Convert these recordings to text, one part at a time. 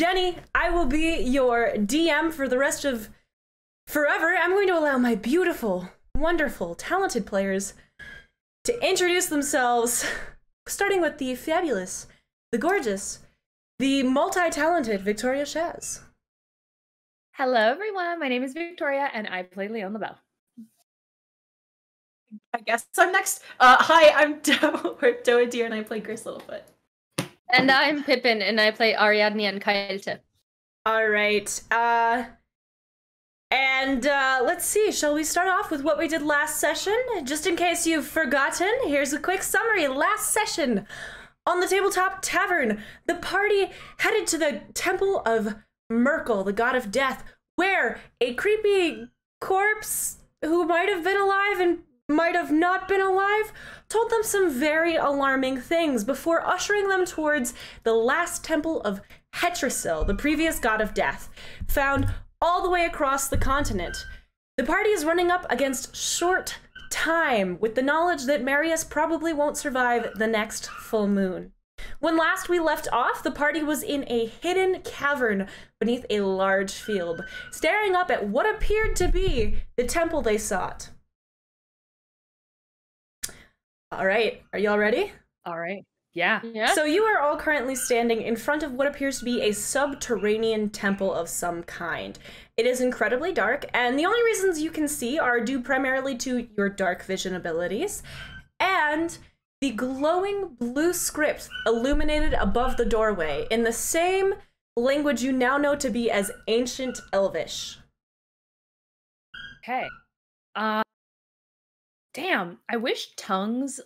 Jenny. I will be your DM for the rest of forever. I'm going to allow my beautiful, wonderful, talented players to introduce themselves, starting with the fabulous, the gorgeous, the multi-talented Victoria Shaz. Hello, everyone. My name is Victoria, and I play Lione LaBelle. I guess I'm next. Hi, I'm Doa Deer, and I play Gris Littlefoot. And I'm Pippin, and I play Ariadne and Gris. All right. Let's see. Shall we start off with what we did last session? Just in case you've forgotten, here's a quick summary. Last session, on the Tabletop Tavern, the party headed to the Temple of Merkel, the god of death, where a creepy corpse who might have been alive and might have not been alive told them some very alarming things before ushering them towards the last temple of Hetrasil, the previous god of death, found all the way across the continent. The party is running up against short time with the knowledge that Marius probably won't survive the next full moon. When last we left off, the party was in a hidden cavern beneath a large field, staring up at what appeared to be the temple they sought. All right, are y'all ready? All right. Yeah. So you are all currently standing in front of what appears to be a subterranean temple of some kind. It is incredibly dark, and the only reasons you can see are due primarily to your dark vision abilities and the glowing blue script illuminated above the doorway in the same language you now know to be as Ancient Elvish. Okay. Damn, I wish tongues...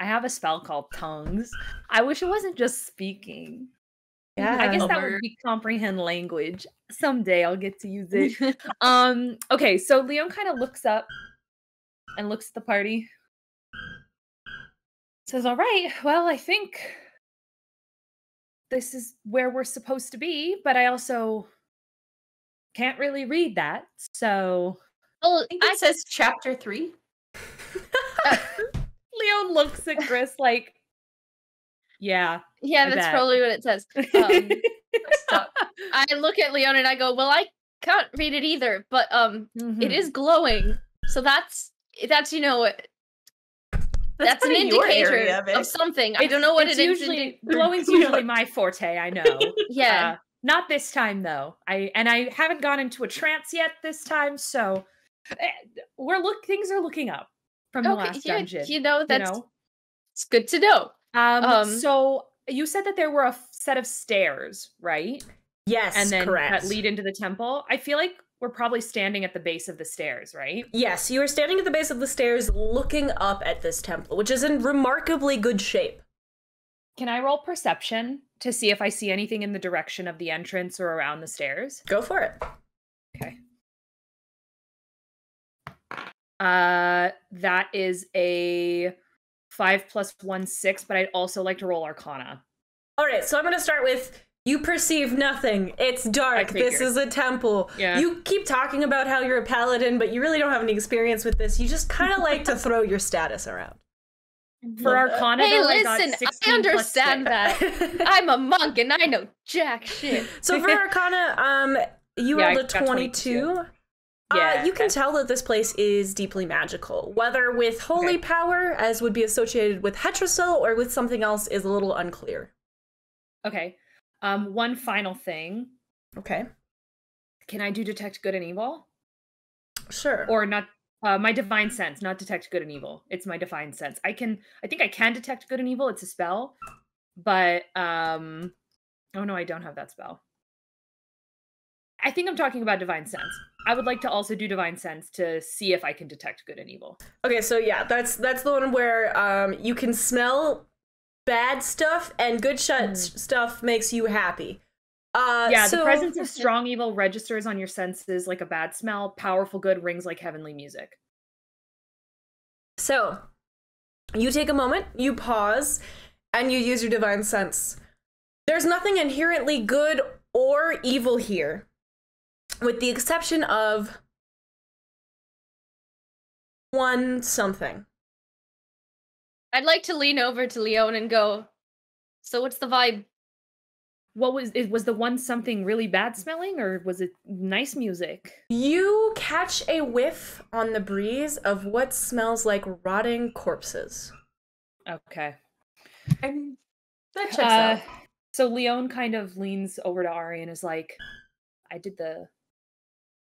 I have a spell called Tongues. I wish it wasn't just speaking. Yeah. I guess that would be comprehend language. Someday I'll get to use it. Okay, so Lione kind of looks up and looks at the party. Says, all right, well, I think this is where we're supposed to be, but I also can't really read that, so... Well, I think it says chapter 3. Lione looks at Gris like, yeah. Yeah, that's probably what it says. I look at Lione and I go, well, I can't read it either, but it is glowing. So that's you know, that's an indicator of something. I don't know what it is. Glowing's usually my forte, I know. Yeah. Not this time though. I haven't gone into a trance yet this time, so things are looking up from the last dungeon. You know, it's good to know. So you said that there were a set of stairs, right? Yes, and then correct. That lead into the temple. I feel like we're probably standing at the base of the stairs, right? Yes, you are standing at the base of the stairs looking up at this temple, which is in remarkably good shape. Can I roll perception to see if I see anything in the direction of the entrance or around the stairs? Go for it. Okay. That is a 5 + 1, 6, but I'd also like to roll Arcana. All right, so I'm going to start with, you perceive nothing. It's dark. This is a temple. Yeah. You keep talking about how you're a paladin, but you really don't have any experience with this. You just kind of like to throw your status around. For Arcana, hey, though, listen, I understand that. I'm a monk and I know jack shit. So for Arcana, you rolled a 22. Yeah, you can tell that this place is deeply magical. Whether with holy power, as would be associated with Hetrasil, or with something else is a little unclear. Okay. One final thing. Okay. Can I do detect good and evil? Sure. Or not? My divine sense, not detect good and evil. It's my divine sense. I think I can detect good and evil. It's a spell, but oh no, I don't have that spell. I think I'm talking about divine sense. I would like to also do divine sense to see if I can detect good and evil. Okay, so yeah, that's the one where you can smell bad stuff, and good stuff makes you happy. The presence of strong evil registers on your senses like a bad smell. Powerful good rings like heavenly music. So, you take a moment, you pause, and you use your divine sense. There's nothing inherently good or evil here, with the exception of one something. I'd like to lean over to Lione and go, so what's the vibe? was the one something really bad smelling, or was it nice music? You catch a whiff on the breeze of what smells like rotting corpses. Okay. And that checks out. So Lione kind of leans over to Ari and is like, I did the...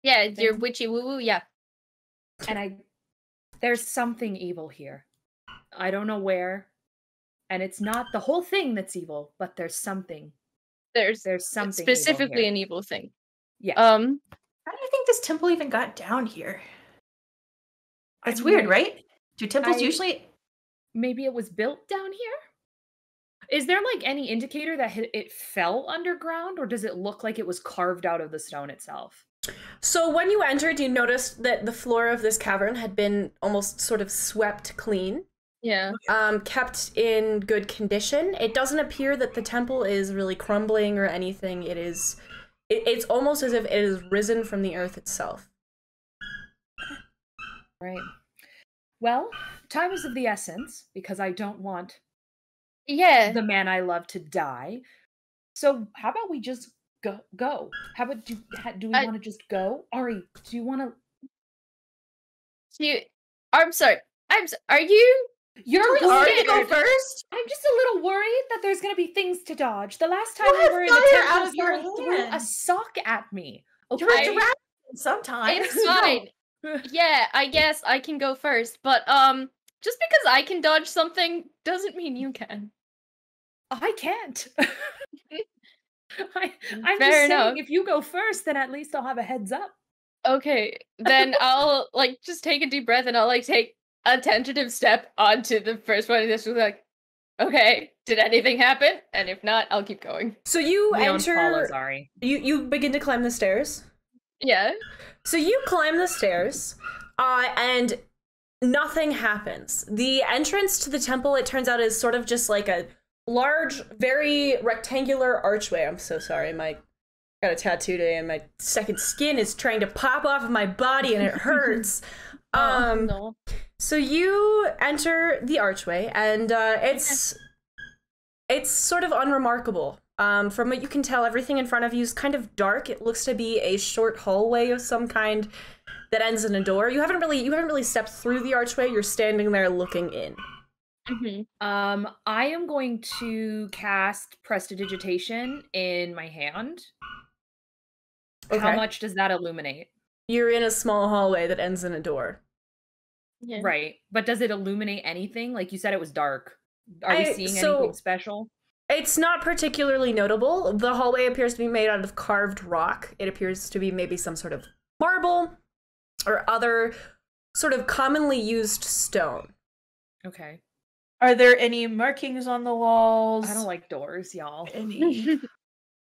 Yeah, your witchy woo-woo, yeah. And there's something evil here. I don't know where. And it's not the whole thing that's evil, but there's something. There's something specifically an evil thing. Yeah. How do you think this temple even got down here? It's weird, right? Do temples usually... Maybe it was built down here? Is there like any indicator that it fell underground, or does it look like it was carved out of the stone itself? So when you entered, you noticed that the floor of this cavern had been almost sort of swept clean. Yeah. Kept in good condition. It doesn't appear that the temple is really crumbling or anything. It's almost as if it has risen from the earth itself. Right. Well, time is of the essence, because I don't want the man I love to die. So how about we just go? How about do we want to just go? Ari, do you want to... I'm sorry. Are you... You're going to go first? I'm just a little worried that there's going to be things to dodge. The last time we were in the temple, you threw a sock at me. Okay? You're a dragon sometimes. It's fine. Yeah, I guess I can go first, but just because I can dodge something doesn't mean you can. I can't. I'm Fair just enough. saying, if you go first, then at least I'll have a heads up. Okay, then I'll just take a deep breath and I'll take a tentative step onto the first one. And this was okay, did anything happen? And if not, I'll keep going. So you Leon enter. follows Ari. You begin to climb the stairs. Yeah. So you climb the stairs, and nothing happens. The entrance to the temple, it turns out, is sort of just like a large, very rectangular archway. I'm so sorry, got a tattoo today, and my second skin is trying to pop off of my body, and it hurts. No. So you enter the archway, and it's sort of unremarkable. From what you can tell, everything in front of you is kind of dark. It looks to be a short hallway of some kind that ends in a door. You haven't really stepped through the archway. You're standing there looking in. Mm-hmm. I am going to cast Prestidigitation in my hand. Okay. How much does that illuminate? You're in a small hallway that ends in a door. Yeah. Right. But does it illuminate anything? Like you said, it was dark. Are we seeing anything special? It's not particularly notable. The hallway appears to be made out of carved rock. It appears to be maybe some sort of marble or other sort of commonly used stone. Okay. Are there any markings on the walls? I don't like doors, y'all. Any?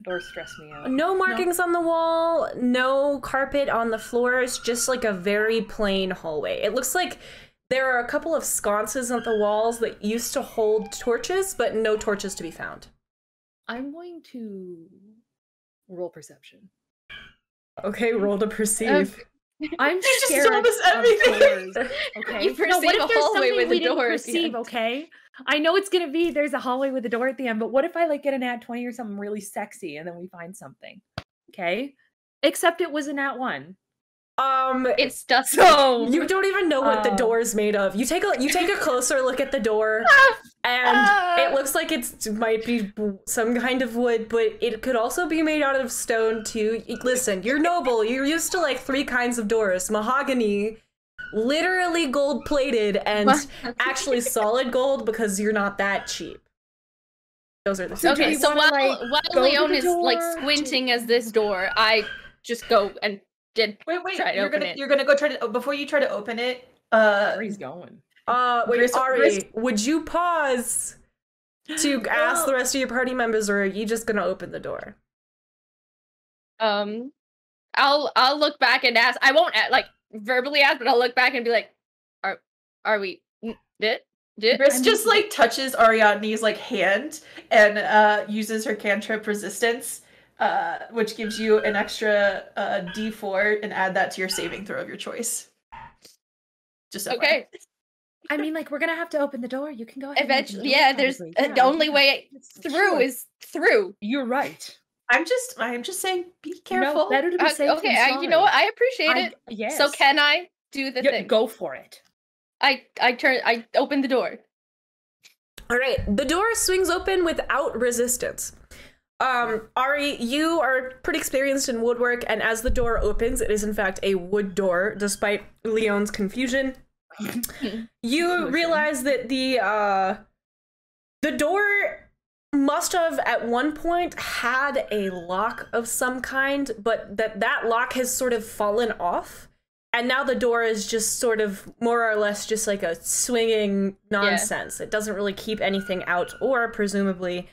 Doors stress me out. No markings on the wall, no carpet on the floor. It's just like a very plain hallway. It looks like there are a couple of sconces on the walls that used to hold torches, but no torches to be found. I'm going to roll perception. Okay, roll to perceive. I'm just scared told us everything. Okay. You perceive a hallway with a door at the end. Okay. I know it's gonna be there's a hallway with a door at the end, but what if I get a nat 20 or something really sexy and then we find something? Okay. Except it was a nat 1. It's dusty. So you don't even know what the door is made of. You take a closer look at the door, and it looks like it might be some kind of wood, but it could also be made out of stone too. Listen, you're noble. You're used to like 3 kinds of doors: mahogany, literally gold plated, and actually solid gold because you're not that cheap. Those are the 2 Okay, kinds. so while Leon is like squinting as this door, I just go and Wait, you're gonna go try to, before you try to open it, where he's going. Wait, Ari, would you pause to ask the rest of your party members, or are you just gonna open the door? I'll look back and ask. I won't verbally ask, but I'll look back and be like, are we did Gris just like touches Ariadne's like hand and uses her cantrip resistance, which gives you an extra D4, and add that to your saving throw of your choice. Just okay. I mean, like, we're gonna have to open the door. You can go ahead. Eventually, yeah. There's the only way through is through. You're right. I'm just saying, be careful. No, better to be safe okay, than sorry. you know what? I appreciate it. Yes. So can I do the thing? Go for it. I open the door. All right, the door swings open without resistance. Ari, you are pretty experienced in woodwork, and as the door opens, it is in fact a wood door, despite Leone's confusion. You realize that the door must have at one point had a lock of some kind, but that lock has sort of fallen off, and now the door is just sort of more or less just like a swinging nonsense. It doesn't really keep anything out or presumably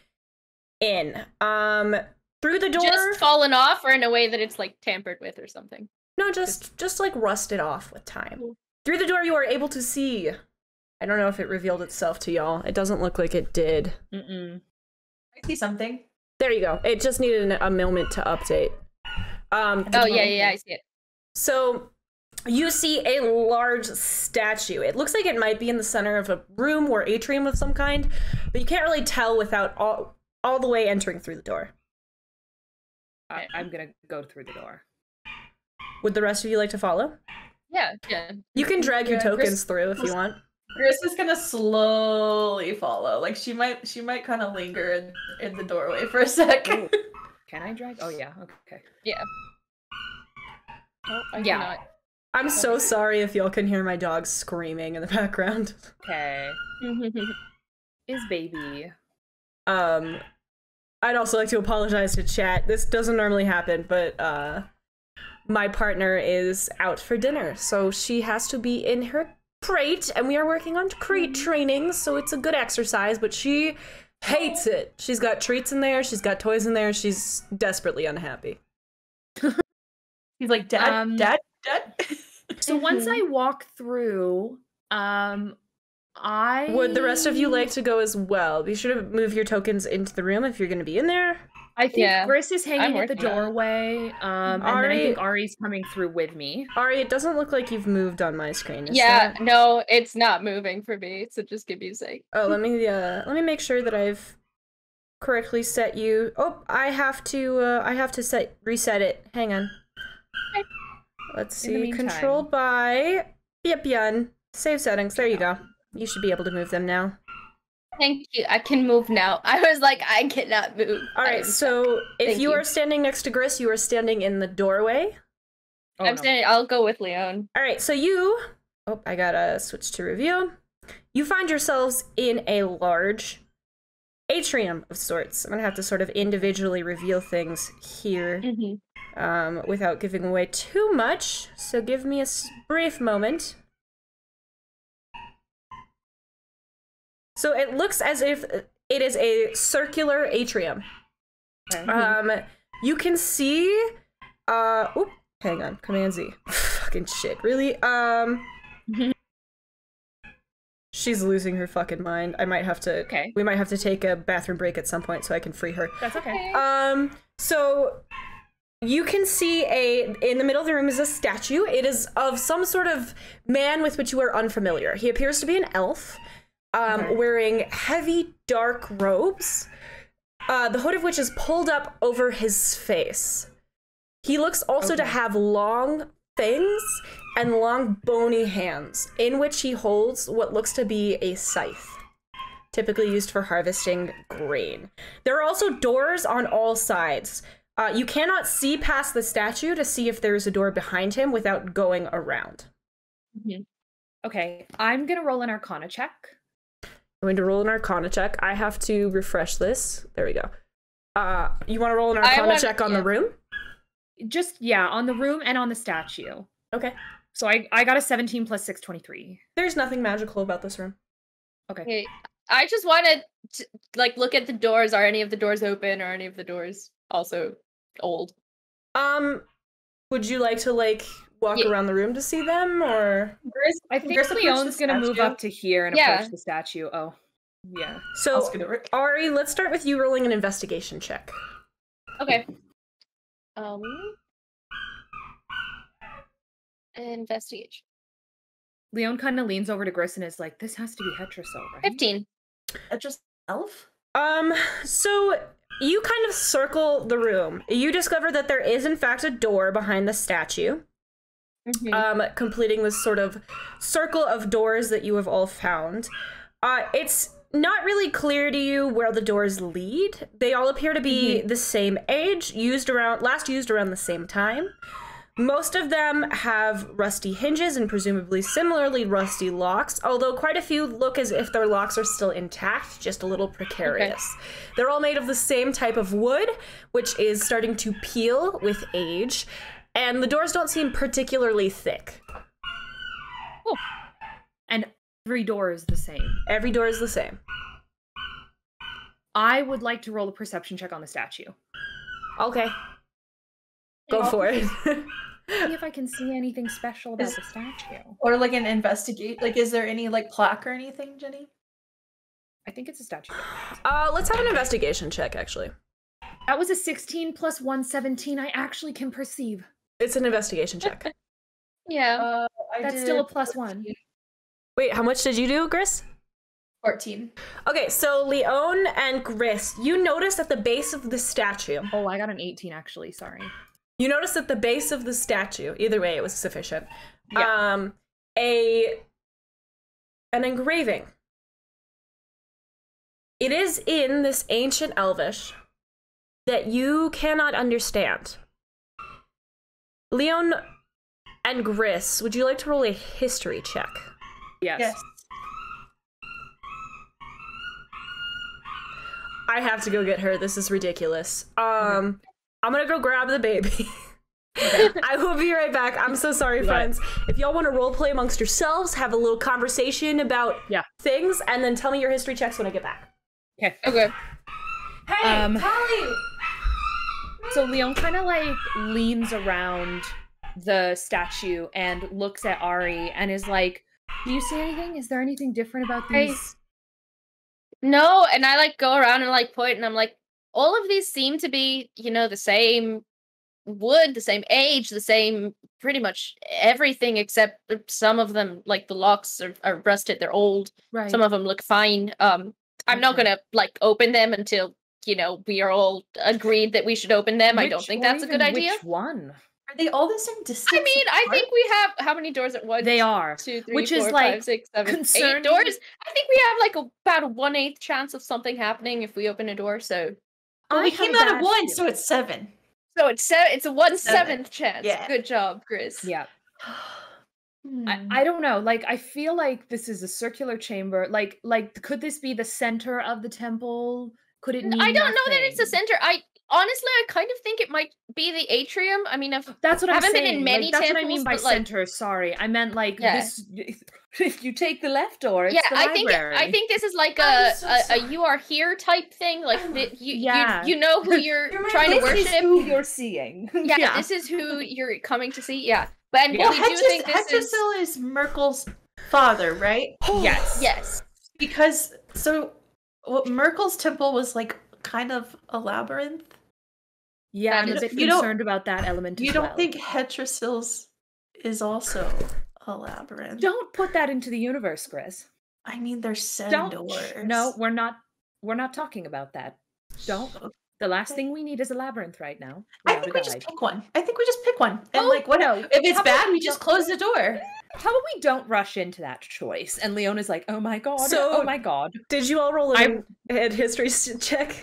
in. Through the door, just fallen off, or in a way that it's like tampered with or something. No, just like rusted off with time. Through the door, you are able to see. I don't know if it revealed itself to y'all. It doesn't look like it did. I see something. There you go. It just needed a moment to update. Yeah, I see it. So you see a large statue. It looks like it might be in the center of a room or atrium of some kind, but you can't really tell without all the way entering through the door. I'm gonna go through the door. Would the rest of you like to follow? Yeah. You can drag your tokens through if you want. Gris is gonna slowly follow. Like she might kind of linger in the doorway for a sec. Ooh. Can I drag? Oh yeah. Okay. Yeah. Oh, I Yeah. cannot. I'm so sorry if y'all can hear my dog screaming in the background. Okay. Is baby. I'd also like to apologize to chat. This doesn't normally happen, but my partner is out for dinner, so she has to be in her crate, and we are working on crate training, so it's a good exercise, but she hates it. She's got treats in there, she's got toys in there, she's desperately unhappy. He's like, Dad. So once I walk through, Would the rest of you like to go as well? Be sure to move your tokens into the room if you're going to be in there. I think Gris is hanging at the working on it. doorway, and then I think Ari's coming through with me. Ari, it doesn't look like you've moved on my screen. No, it's not moving for me, so just give me a sec. Oh, let me make sure that I've correctly set you. Oh, I have to reset it. Hang on. Okay. Let's In the see. meantime. Control by Yep. Save settings. There you go. You should be able to move them now. Thank you. I can move now. I was like, I cannot move. All right. So if Thank you you. are standing next to Gris, you are standing in the doorway. I'm standing. I'll go with Lione. All right. So I gotta switch to review. You find yourselves in a large atrium of sorts. I'm gonna have to sort of individually reveal things here. Without giving away too much, so give me a brief moment. So it looks as if it is a circular atrium. You can see, hang on, Command Z. Fucking shit, really? She's losing her fucking mind. I might have to, we might have to take a bathroom break at some point so I can free her. That's okay. So you can see in the middle of the room is a statue. It is of some sort of man with which you are unfamiliar. He appears to be an elf, wearing heavy dark robes, the hood of which is pulled up over his face. He looks also to have long fangs and long bony hands, in which he holds what looks to be a scythe, typically used for harvesting grain. There are also doors on all sides. You cannot see past the statue to see if there's a door behind him without going around. Okay, I'm gonna roll an Arcana check. I'm going to roll an Arcana check. I have to refresh this. There we go. You want to roll an Arcana check on the room? Just, on the room and on the statue. Okay. So I got a 17 plus 6, 23. There's nothing magical about this room. Okay. I just wanted to, look at the doors. Are any of the doors open? Or any of the doors also old? Would you like to, walk around the room to see them, or? I think Leone's gonna move up to here and approach the statue. Oh, yeah. So, Ari, let's start with you rolling an investigation check. Okay. Investigation. Lione kind of leans over to Gris and is like, "This has to be Hetrasil, right?" 15. Just elf? So you kind of circle the room. You discover that there is, in fact, a door behind the statue. Completing this sort of circle of doors that you have all found. It's not really clear to you where the doors lead. They all appear to be the same age, last used around the same time. Most of them have rusty hinges and presumably similarly rusty locks, although quite a few look as if their locks are still intact, just a little precarious. Okay. They're all made of the same type of wood, which is starting to peel with age, and the doors don't seem particularly thick. Oh. And every door is the same. Every door is the same. I would like to roll a perception check on the statue. Okay. Go for it. See if I can see anything special about the statue. Or like an investigate. Like, is there any like plaque or anything, Jenny? I think it's a statue. Let's have an investigation check, actually. That was a 16 plus 1, 17. I actually can perceive. It's an investigation check. Yeah. That's still a plus 1. Wait, how much did you do, Gris? 14. Okay, so Lione and Gris, you notice at the base of the statue. Oh, I got an 18, actually. Sorry. You notice at the base of the statue, either way, it was sufficient. Yeah. An engraving. It is in this ancient Elvish that you cannot understand. Lione and Gris, would you like to roll a history check? Yes. I have to go get her. This is ridiculous. I'm gonna go grab the baby. Okay. I will be right back. I'm so sorry, friends. If y'all want to role play amongst yourselves, have a little conversation about things, and then tell me your history checks when I get back. Okay. Okay. Hey, Polly! So Lione kind of like leans around the statue and looks at Ari and is like, do you see anything? Is there anything different about these? No, and I like go around and like point and I'm like, all of these seem to be, you know, the same wood, the same age, the same pretty much everything except some of them, like the locks are rusted, they're old. Right. Some of them look fine. I'm not gonna like open them until, you know, we are all agreed that we should open them. I don't think that's a good idea. Which one? Are they all the same distance? I mean, I think we have how many doors at once? They are. 2, 3, which 4, is 5, like 6, 7, concerning. 8 doors. I think we have like about a 1/8 chance of something happening if we open a door. So well, we came out of 1, so it's 7. So it's a 1/7 chance. Yeah. Good job, Gris. Yeah. I don't know. Like, I feel like this is a circular chamber. Like, could this be the center of the temple? Could it mean I don't know that nothing? it's the center. Honestly, I kind of think it might be the atrium. I mean, that's what I haven't been in many that's temples. What I mean by but, like, center. Sorry, I meant like this. If you take the left door, it's the library. I think this is like a you are here type thing. Like you know who you're trying to worship. This is who you're seeing. Yeah, this is who you're coming to see. Yeah, but we do think this Hetrasil is Merkel's father, right? Yes. Yes. Because Merkel's temple was like kind of a labyrinth. Yeah, I'm a bit concerned about that element as well. You don't think Hetrasil's is also a labyrinth? Don't put that into the universe, Gris. I mean, there's 7 doors. No, we're not talking about that. Don't. The last thing we need is a labyrinth right now. I think we just pick one. And like, what? If it's bad, we just close the door. How about we don't rush into that choice? And Lione is like, oh my god, oh my god. Did you all roll a history check?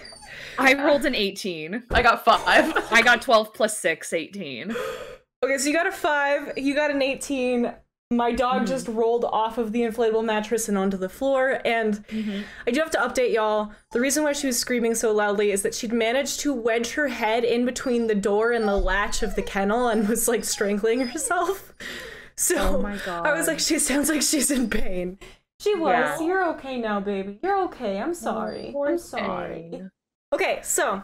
I rolled an 18. I got 5. I got 12 plus 6, 18. Okay, so you got a 5, you got an 18. My dog just rolled off of the inflatable mattress and onto the floor, and I do have to update y'all. The reason why she was screaming so loudly is that she'd managed to wedge her head in between the door and the latch of the kennel and was like strangling herself. So oh my god. I was like, she sounds like she's in pain. She was. Yeah. You're okay now, baby. You're okay. I'm sorry. I'm sorry. Okay, so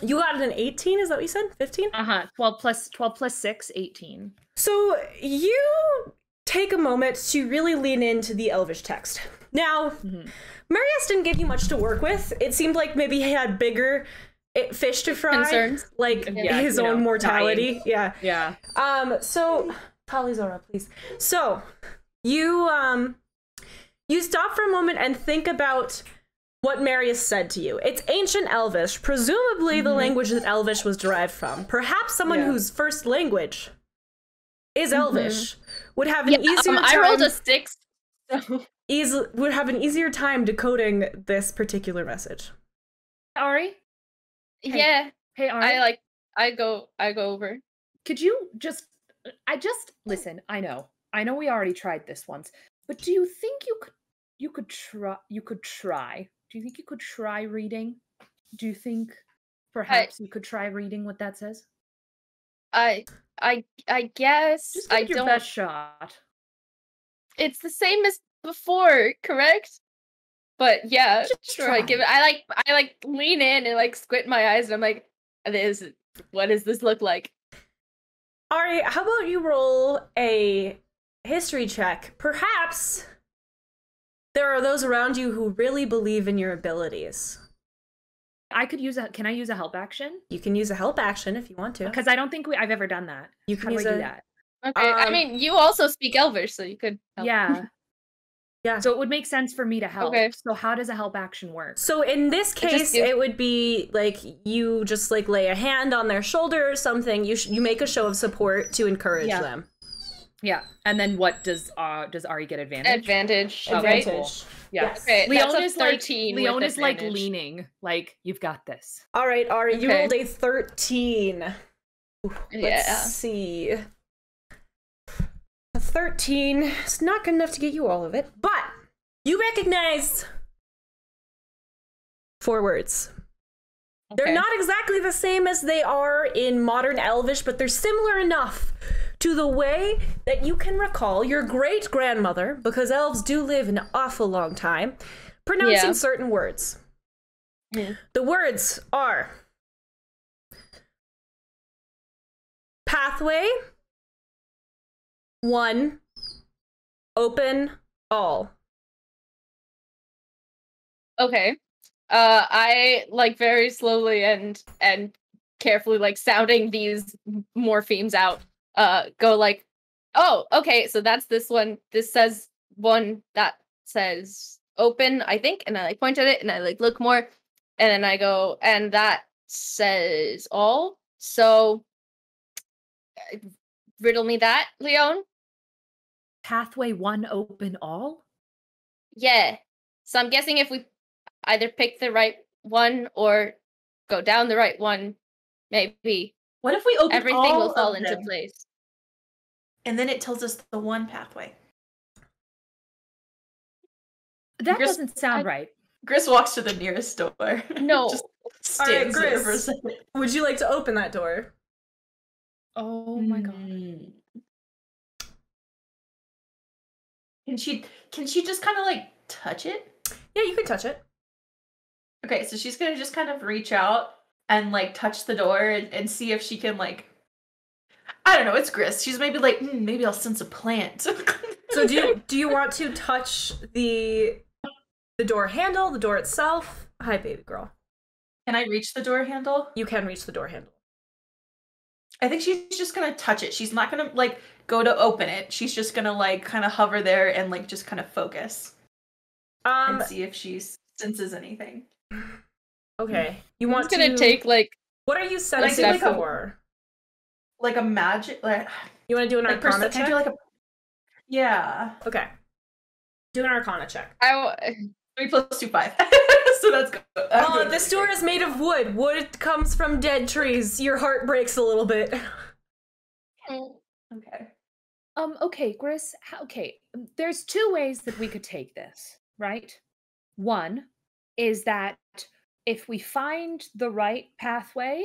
you got an 18, is that what you said? 15? 12 plus 6, 18. So you take a moment to really lean into the Elvish text. Now, Marius didn't give you much to work with. It seemed like maybe he had bigger fish to fry. Concerns. Like his own mortality. Dying. Yeah. So, Pollyzora, please. So, you stop for a moment and think about what Marius said to you. It's ancient Elvish, presumably the language that Elvish was derived from. Perhaps someone whose first language is Elvish would have an easier time. I rolled a 6. So. Would have an easier time decoding this particular message. Ari? Yeah. Hey, Ari. I go over. Could you listen, I know we already tried this once, but do you think you could try? Do you think you could try reading? Do you think perhaps you could try reading what that says? I guess just give it your best shot. It's the same as before, correct? But yeah, just sure. I give it. I lean in and like squint my eyes, and I'm like, what does this look like? Ari, how about you roll a history check? Perhaps there are those around you who really believe in your abilities. Can I use a help action? You can use a help action if you want to. Because I don't think I've ever done that. You can do that. Okay, I mean, you also speak Elvish, so you could help. Yeah. Yeah. So it would make sense for me to help. Okay. So how does a help action work? So in this case, it would be like you just like lay a hand on their shoulder or something. You make a show of support to encourage them. Yeah. And then what does Ari get advantage? Advantage. Advantage. Cool. Yeah. Okay, Leone is 13. Leone is like leaning, like you've got this. All right, Ari, you rolled a 13. Let's see. A 13 is not good enough to get you all of it, but you recognize 4 words. Okay. They're not exactly the same as they are in modern Elvish, but they're similar enough to the way that you can recall your great-grandmother, because elves do live an awful long time, pronouncing certain words. Yeah. The words are pathway, 1, open, all. Okay. I like very slowly and carefully like sounding these morphemes out. Go like, oh, okay, so that's this one. This says one that says open, I think, and I like point at it and I like look more, and then I go, and that says all. So riddle me that, Leone. Pathway 1, open, all? Yeah. So I'm guessing if we either pick the right one or go down the right one, maybe. What if we open everything all will fall of into them? place? And then it tells us the one pathway. That doesn't sound right. Gris walks to the nearest door. No. Just stands All right, there for a Gris, second. would you like to open that door? Oh my god. Can she just kind of like touch it? Yeah, you can touch it. Okay, so she's gonna just kind of reach out and like touch the door and see if she can like, I don't know, it's Gris. She's maybe like, maybe I'll sense a plant. So do you want to touch the door handle, the door itself? Hi, baby girl. Can I reach the door handle? You can reach the door handle. I think she's just gonna touch it. She's not gonna like go to open it. She's just gonna like kind of hover there and like just kind of focus and see if she senses anything. Okay, you want to? Gonna take like. What are you sensing for? Like a magic. Like you want to do an Arcana check? Do like a. Yeah. Okay. Do an Arcana check. 3 + 2 = 5. So that's good. Oh, this door is made of wood. Wood comes from dead trees. Your heart breaks a little bit. Okay. Okay, Gris. Okay, there's 2 ways that we could take this, right? One is that if we find the right pathway,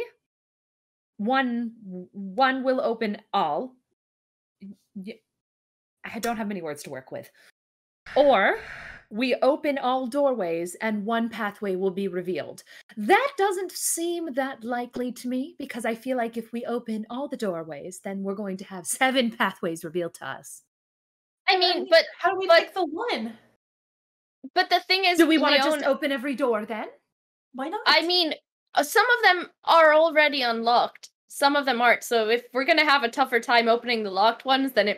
one will open all. I don't have many words to work with. Or we open all doorways and one pathway will be revealed. That doesn't seem that likely to me, because I feel like if we open all the doorways, then we're going to have 7 pathways revealed to us. I mean, but how do we pick the one? But the thing is, do we want to just open every door then? Why not? I mean, some of them are already unlocked. Some of them aren't. So if we're going to have a tougher time opening the locked ones, then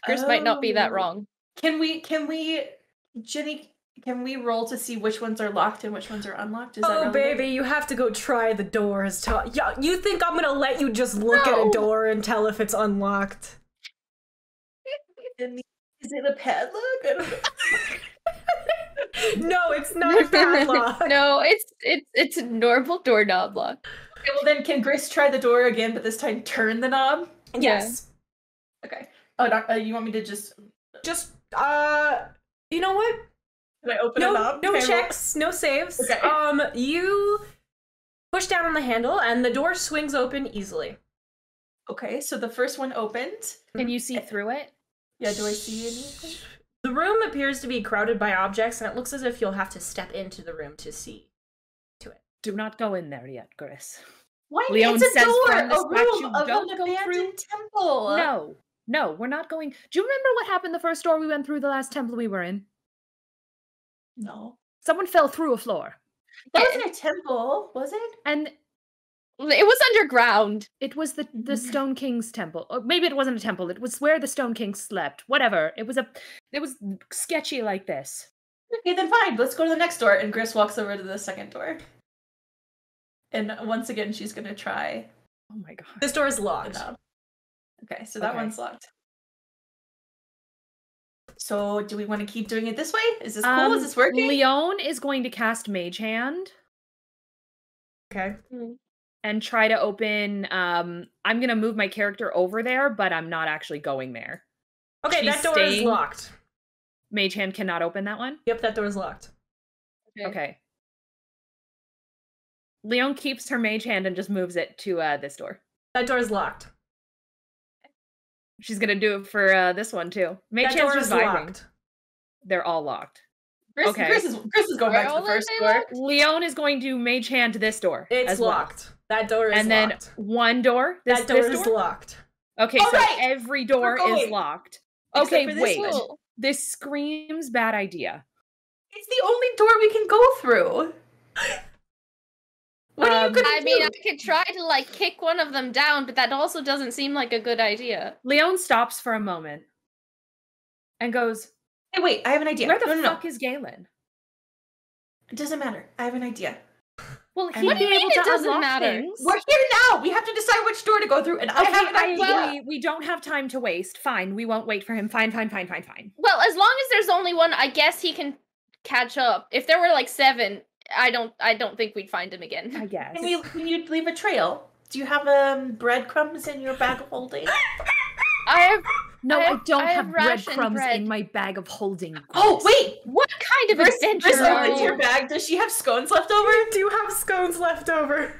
Gris might not be that wrong. Can we, Jenny, Can we roll to see which ones are locked and which ones are unlocked? Is that Oh, relevant? baby, you have to go try the doors. You think I'm gonna let you just look at a door and tell if it's unlocked? Is it a padlock? I don't know. No, it's not a padlock. No, it's a normal doorknob lock. Okay, well then, can Gris try the door again, but this time turn the knob? Yes. Okay. Oh, you want me to just... You know what? Can I open a knob? No Can I checks, no saves. Okay. You push down on the handle and the door swings open easily. Okay, so the first one opened. Can you see through it? Yeah, do I see anything? The room appears to be crowded by objects, and it looks as if you'll have to step into the room to see to it. Do not go in there yet, Gris. Why? Leone It's a says door! from the A statue, room of don't an go through. abandoned temple! No, we're not going. Do you remember what happened the first door we went through, the last temple we were in? No. Someone fell through a floor. That wasn't a temple, was it? And It was underground. it was the Stone King's temple. Or maybe it wasn't a temple. It was where the Stone King slept. Whatever. It was sketchy like this. Okay, then fine. Let's go to the next door. And Gris walks over to the second door. And once again, she's gonna try Oh my god. This door is the locked. knob. Okay, so that Okay. one's locked. So, do we want to keep doing it this way? Is this cool? Is this working? Lione is going to cast Mage Hand Okay. and try to open. I'm gonna move my character over there, but I'm not actually going there. Okay, She's that door is staying- locked. Mage Hand cannot open that one. Yep, that door is locked. Okay. Lione keeps her Mage Hand and just moves it to this door. That door is locked. She's gonna do it for this one too. Mage That Hand's door just is vibing. locked. They're all locked. Gris, Okay. Gris is going back to the first door. Leone is going to Mage Hand to this door. It's as well. locked. That door is And then locked. one door. That door is locked. Okay, All so right, every door we're is going. locked. Except Okay, for this wait. one. This screams bad idea. It's the only door we can go through. What are you gonna I do? mean, I could try to like kick one of them down, but that also doesn't seem like a good idea. Leone stops for a moment and goes, Hey, wait, I have an idea. "Where the no. fuck is Galen?" It doesn't matter. I have an idea. Well, I he'd mean- be What do you able mean to it doesn't unlock matter? things. We're here now. We have to decide which door to go through, and I Okay, have an idea. well, we don't have time to waste. Fine, we won't wait for him. Fine. Well, as long as there's only one, I guess he can catch up. If there were like 7, I don't think we'd find him again. I guess. Can you leave a trail? Do you have breadcrumbs in your bag of holding? I have. No, I I don't have have ration breadcrumbs bread. in my bag of holding. Oh, Gris. wait! What kind of Gris adventure are opens your you? bag. Does she have scones left over? We do have scones left over.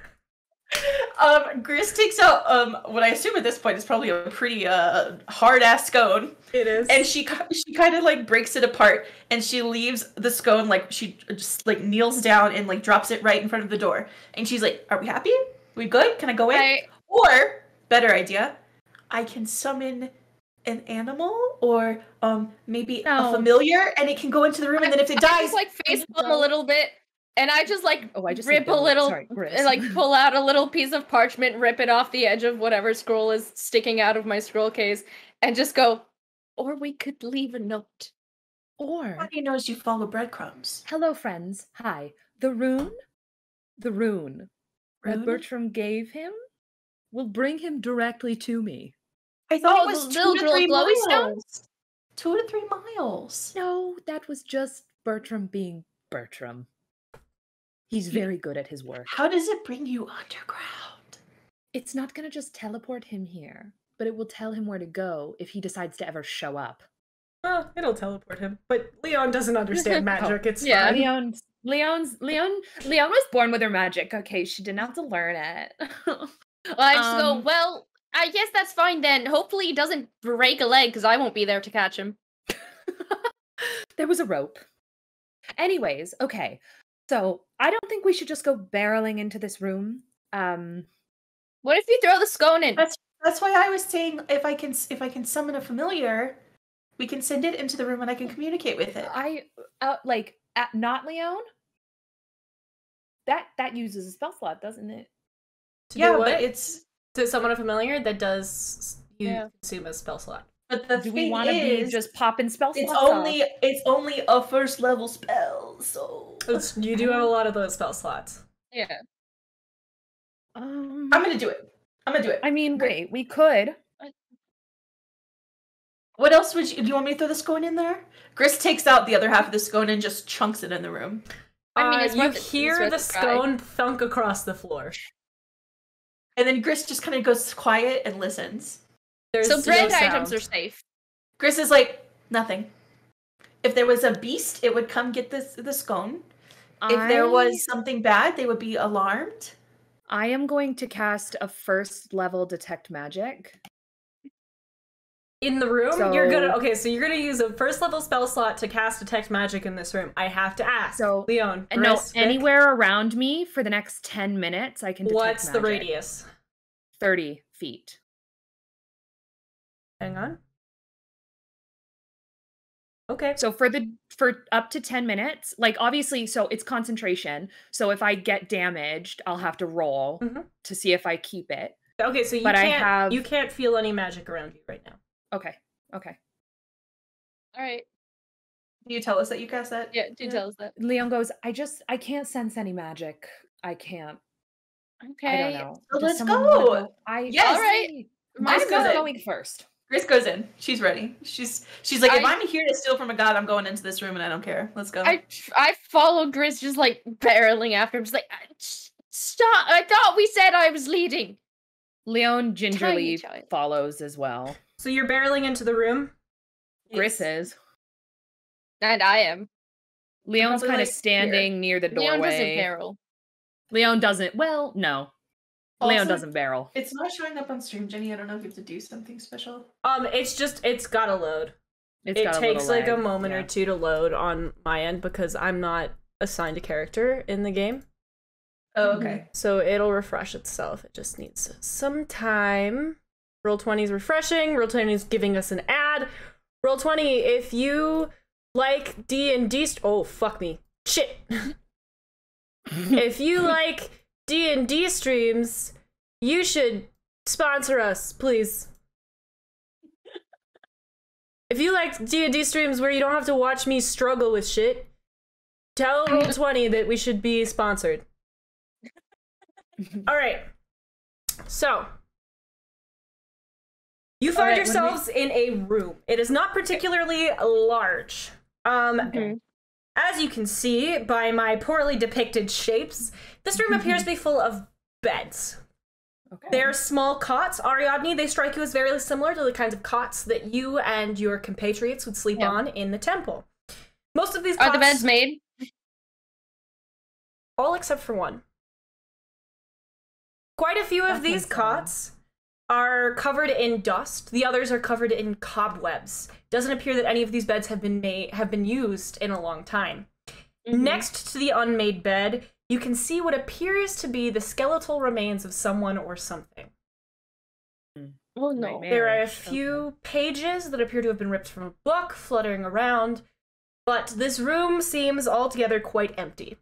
Gris takes out what I assume at this point is probably a pretty hard ass scone, It is. and she kind of like breaks it apart, and she leaves the scone like she just like kneels down and like drops it right in front of the door, and she's like, "Are we happy? We good? Can I go in?" Or better idea, I can summon an animal or maybe No. a familiar, and it can go into the room, and then if it I dies, just like face palm a little bit, and I just like Oh, I just rip said a don't. little, Sorry, Gris. and like pull out a little piece of parchment, rip it off the edge of whatever scroll is sticking out of my scroll case, and just go. Or we could leave a note. Or how do you know as you follow breadcrumbs? hello, friends. Hi. The rune that Rune? Bertram gave him will bring him directly to me. I thought Oh, it was the 2 to little 3 glowy miles. stones? 2 to 3 miles. No, that was just Bertram being Bertram. He's very good at his work. How does it bring you underground? It's not gonna just teleport him here, but it will tell him where to go if he decides to ever show up. Well, it'll teleport him. But Leon doesn't understand magic. It's Yeah. fine. Leone was born with her magic. Okay, she didn't have to learn it. Well, I just go. Um, Well, I guess that's fine then. Hopefully, he doesn't break a leg because I won't be there to catch him. There was a rope. Anyways, okay. So I don't think we should just go barreling into this room. What if you throw the scone in? That's why I was saying if I can summon a familiar, we can send it into the room and I can communicate with it. Not Leone. That uses a spell slot, doesn't it? To yeah, do what? but it's To summon a familiar that does you Yeah. consume a spell slot. But the do thing we want to be just popping spell slots it's only a first level spell, so you do have a lot of those spell slots. Yeah. I'm gonna do it. I mean, wait, we could. What else do you want me to throw the scone in there? Gris takes out the other half of the scone and just chunks it in the room. I mean, you hear the scone thunk across the floor. And then Gris just kind of goes quiet and listens. So bread items are safe. Gris is like, nothing. If there was a beast, it would come get the scone. If there was something bad, they would be alarmed. I am going to cast a first level detect magic. In the room? So you're gonna use a first level spell slot to cast detect magic in this room. I have to ask. So Lione, Gris, anywhere around me for the next 10 minutes I can detect What's magic. The radius? 30 feet. Hang on. Okay. So for up to 10 minutes, like obviously, so it's concentration. So if I get damaged, I'll have to roll to see if I keep it. Okay, so you can't feel any magic around you right now. Okay. All right. Do you tell us that you cast that? Yeah, tell us that. Lione goes, I can't sense any magic. I can't. Okay. I don't know. So let's go. Yes. All right. I'm going first. Gris goes in. She's ready. She's like, if I'm here to steal from a god, I'm going into this room and I don't care. Let's go. I follow Gris, just like barreling after him. Just like, stop! I thought we said I was leading. Lione gingerly follows as well. So you're barreling into the room? Gris is. And I am. Leon's kind of standing near the doorway. Lione doesn't barrel. Lione doesn't. Well, no. Also, Lione doesn't barrel. It's not showing up on stream, Jenny. I don't know if you have to do something special. It's gotta load. It takes like a moment or two to load on my end because I'm not assigned a character in the game. Oh, okay. So it'll refresh itself. It just needs some time. Roll20 is refreshing. Roll20 is giving us an ad. Roll20, if you like D&D... Oh, fuck me. Shit. If you like D&D streams, you should sponsor us, please. If you like D&D streams where you don't have to watch me struggle with shit, tell Roll20 that we should be sponsored. All right. So, you find yourselves in a room. It is not particularly large. As you can see by my poorly depicted shapes, this room appears to be full of beds. Okay. They're small cots. Ariadne, they strike you as very similar to the kinds of cots that you and your compatriots would sleep on in the temple. Most of these cots... Are the beds made? All except for one. Quite a few of these cots are covered in dust. The others are covered in cobwebs. Doesn't appear that any of these beds have been used in a long time. Next to the unmade bed, you can see what appears to be the skeletal remains of someone or something. Oh no. There are a few pages that appear to have been ripped from a book fluttering around, but this room seems altogether quite empty.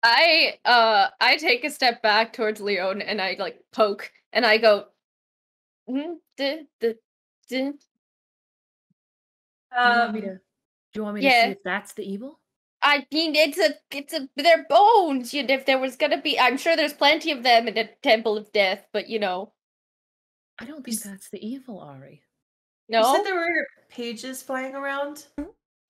I take a step back towards Lione and I like poke and I go, do you want me to see if that's the evil? I mean, they're bones. If there was gonna be, I'm sure there's plenty of them in the Temple of Death, but you know. I don't think that's the evil, Ari. No? You said there were pages flying around?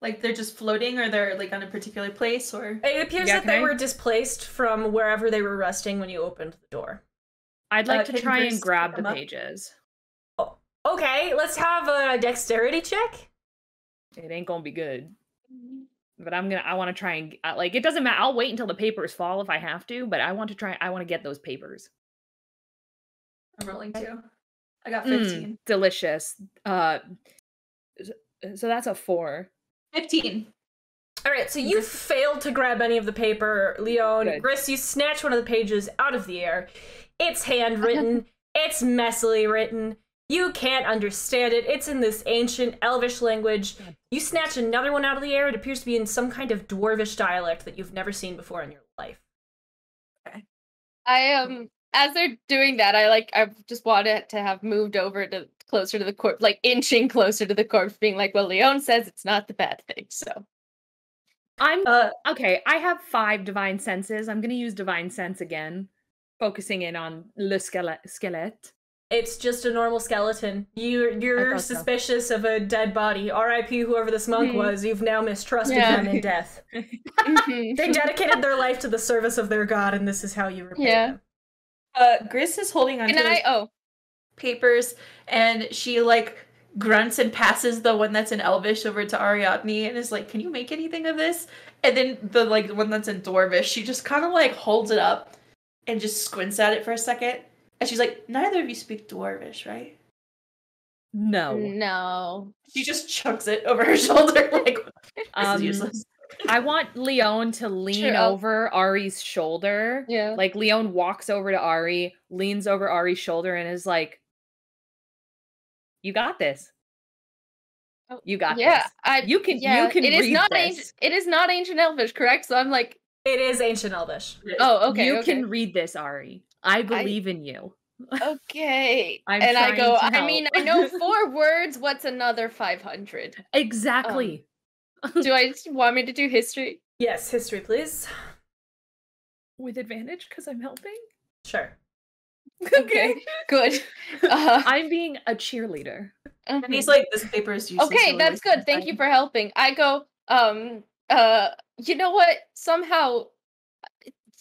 Like they're just floating, or they're like on a particular place, or? It appears that they were displaced from wherever they were resting when you opened the door. I'd like to try and grab the pages. Oh, okay, let's have a dexterity check. It ain't gonna be good. But I want to try and, like, it doesn't matter. I'll wait until the papers fall if I have to, but I want to get those papers. I'm rolling too. I got 15. Delicious. So that's a 4. 15. All right, so you failed to grab any of the paper, Lione. Good. Gris, you snatch one of the pages out of the air. It's handwritten. It's messily written. You can't understand it. It's in this ancient elvish language. You snatch another one out of the air. It appears to be in some kind of dwarvish dialect that you've never seen before in your life. Okay. I as they're doing that, I just wanted to have moved over to closer to the corpse, like inching closer to the corpse, being like, well, Lione says it's not the bad thing, so. I'm okay. I have 5 divine senses. I'm gonna use divine sense again, focusing in on le squelette. It's just a normal skeleton. You're suspicious of a dead body. R.I.P. whoever this monk was. You've now mistrusted them in death. They dedicated their life to the service of their god, and this is how you repay them. Gris is holding on to papers, and she like grunts and passes the one that's in Elvish over to Ariadne, and is like, "Can you make anything of this?" And then the one that's in Dwarvish, she just kind of like holds it up and just squints at it for a second. And she's like, neither of you speak Dwarvish, right? No. She just chucks it over her shoulder like, this is useless. I want Lione to lean over Ari's shoulder. Yeah. Like, Lione walks over to Ari, leans over Ari's shoulder, and is like, you got this. You got this. You can read this. It is not Ancient Elvish, correct? So I'm like... It is Ancient Elvish. Oh, okay. You can read this, Ari. I believe in you. Okay. I go, I mean, I know 4 words. What's another 500? Exactly. Do I want me to do history? Yes, history, please. With advantage, because I'm helping? Sure. Okay, good. I'm being a cheerleader. And he's like, this paper is useless. Okay, that's good. Thank you for helping. I go, you know what? Somehow,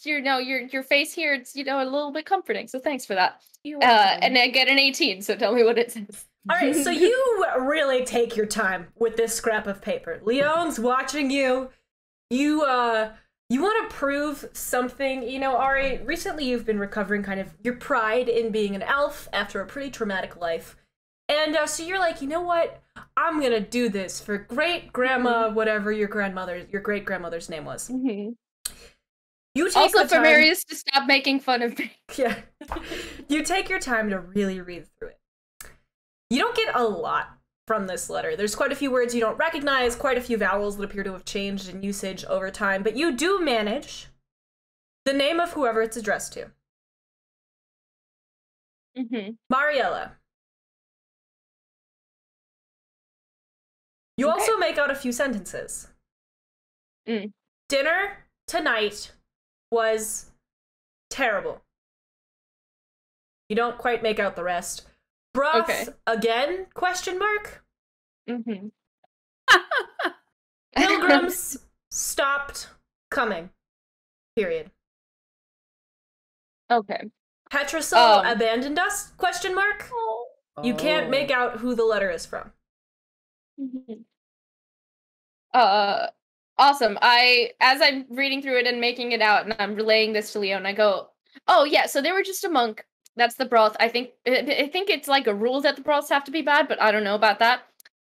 your face here, it's, a little bit comforting. So thanks for that. And I get an 18. So tell me what it says. All right, so you really take your time with this scrap of paper. Leone's watching you. You want to prove something. Ari, recently you've been recovering kind of your pride in being an elf after a pretty traumatic life. And so you're like, you know what? I'm going to do this for great-grandma, whatever your great-grandmother's name was. Mm-hmm. You take also, the time... for Marius to stop making fun of me. Yeah. You take your time to really read through it. You don't get a lot from this letter. There's quite a few words you don't recognize, quite a few vowels that appear to have changed in usage over time, but you do manage the name of whoever it's addressed to. Mm-hmm. Mariella. You also make out a few sentences. Dinner tonight was terrible. You don't quite make out the rest. Broth again? Question mark? Mm-hmm. Pilgrims stopped coming. Period. Okay. Hetrasil abandoned us? Question mark? You can't make out who the letter is from. Mm-hmm. Awesome. As I'm reading through it and making it out, and I'm relaying this to Lione, I go, oh yeah, so they were just a monk. That's the broth. I think it's like a rule that the broths have to be bad, but I don't know about that.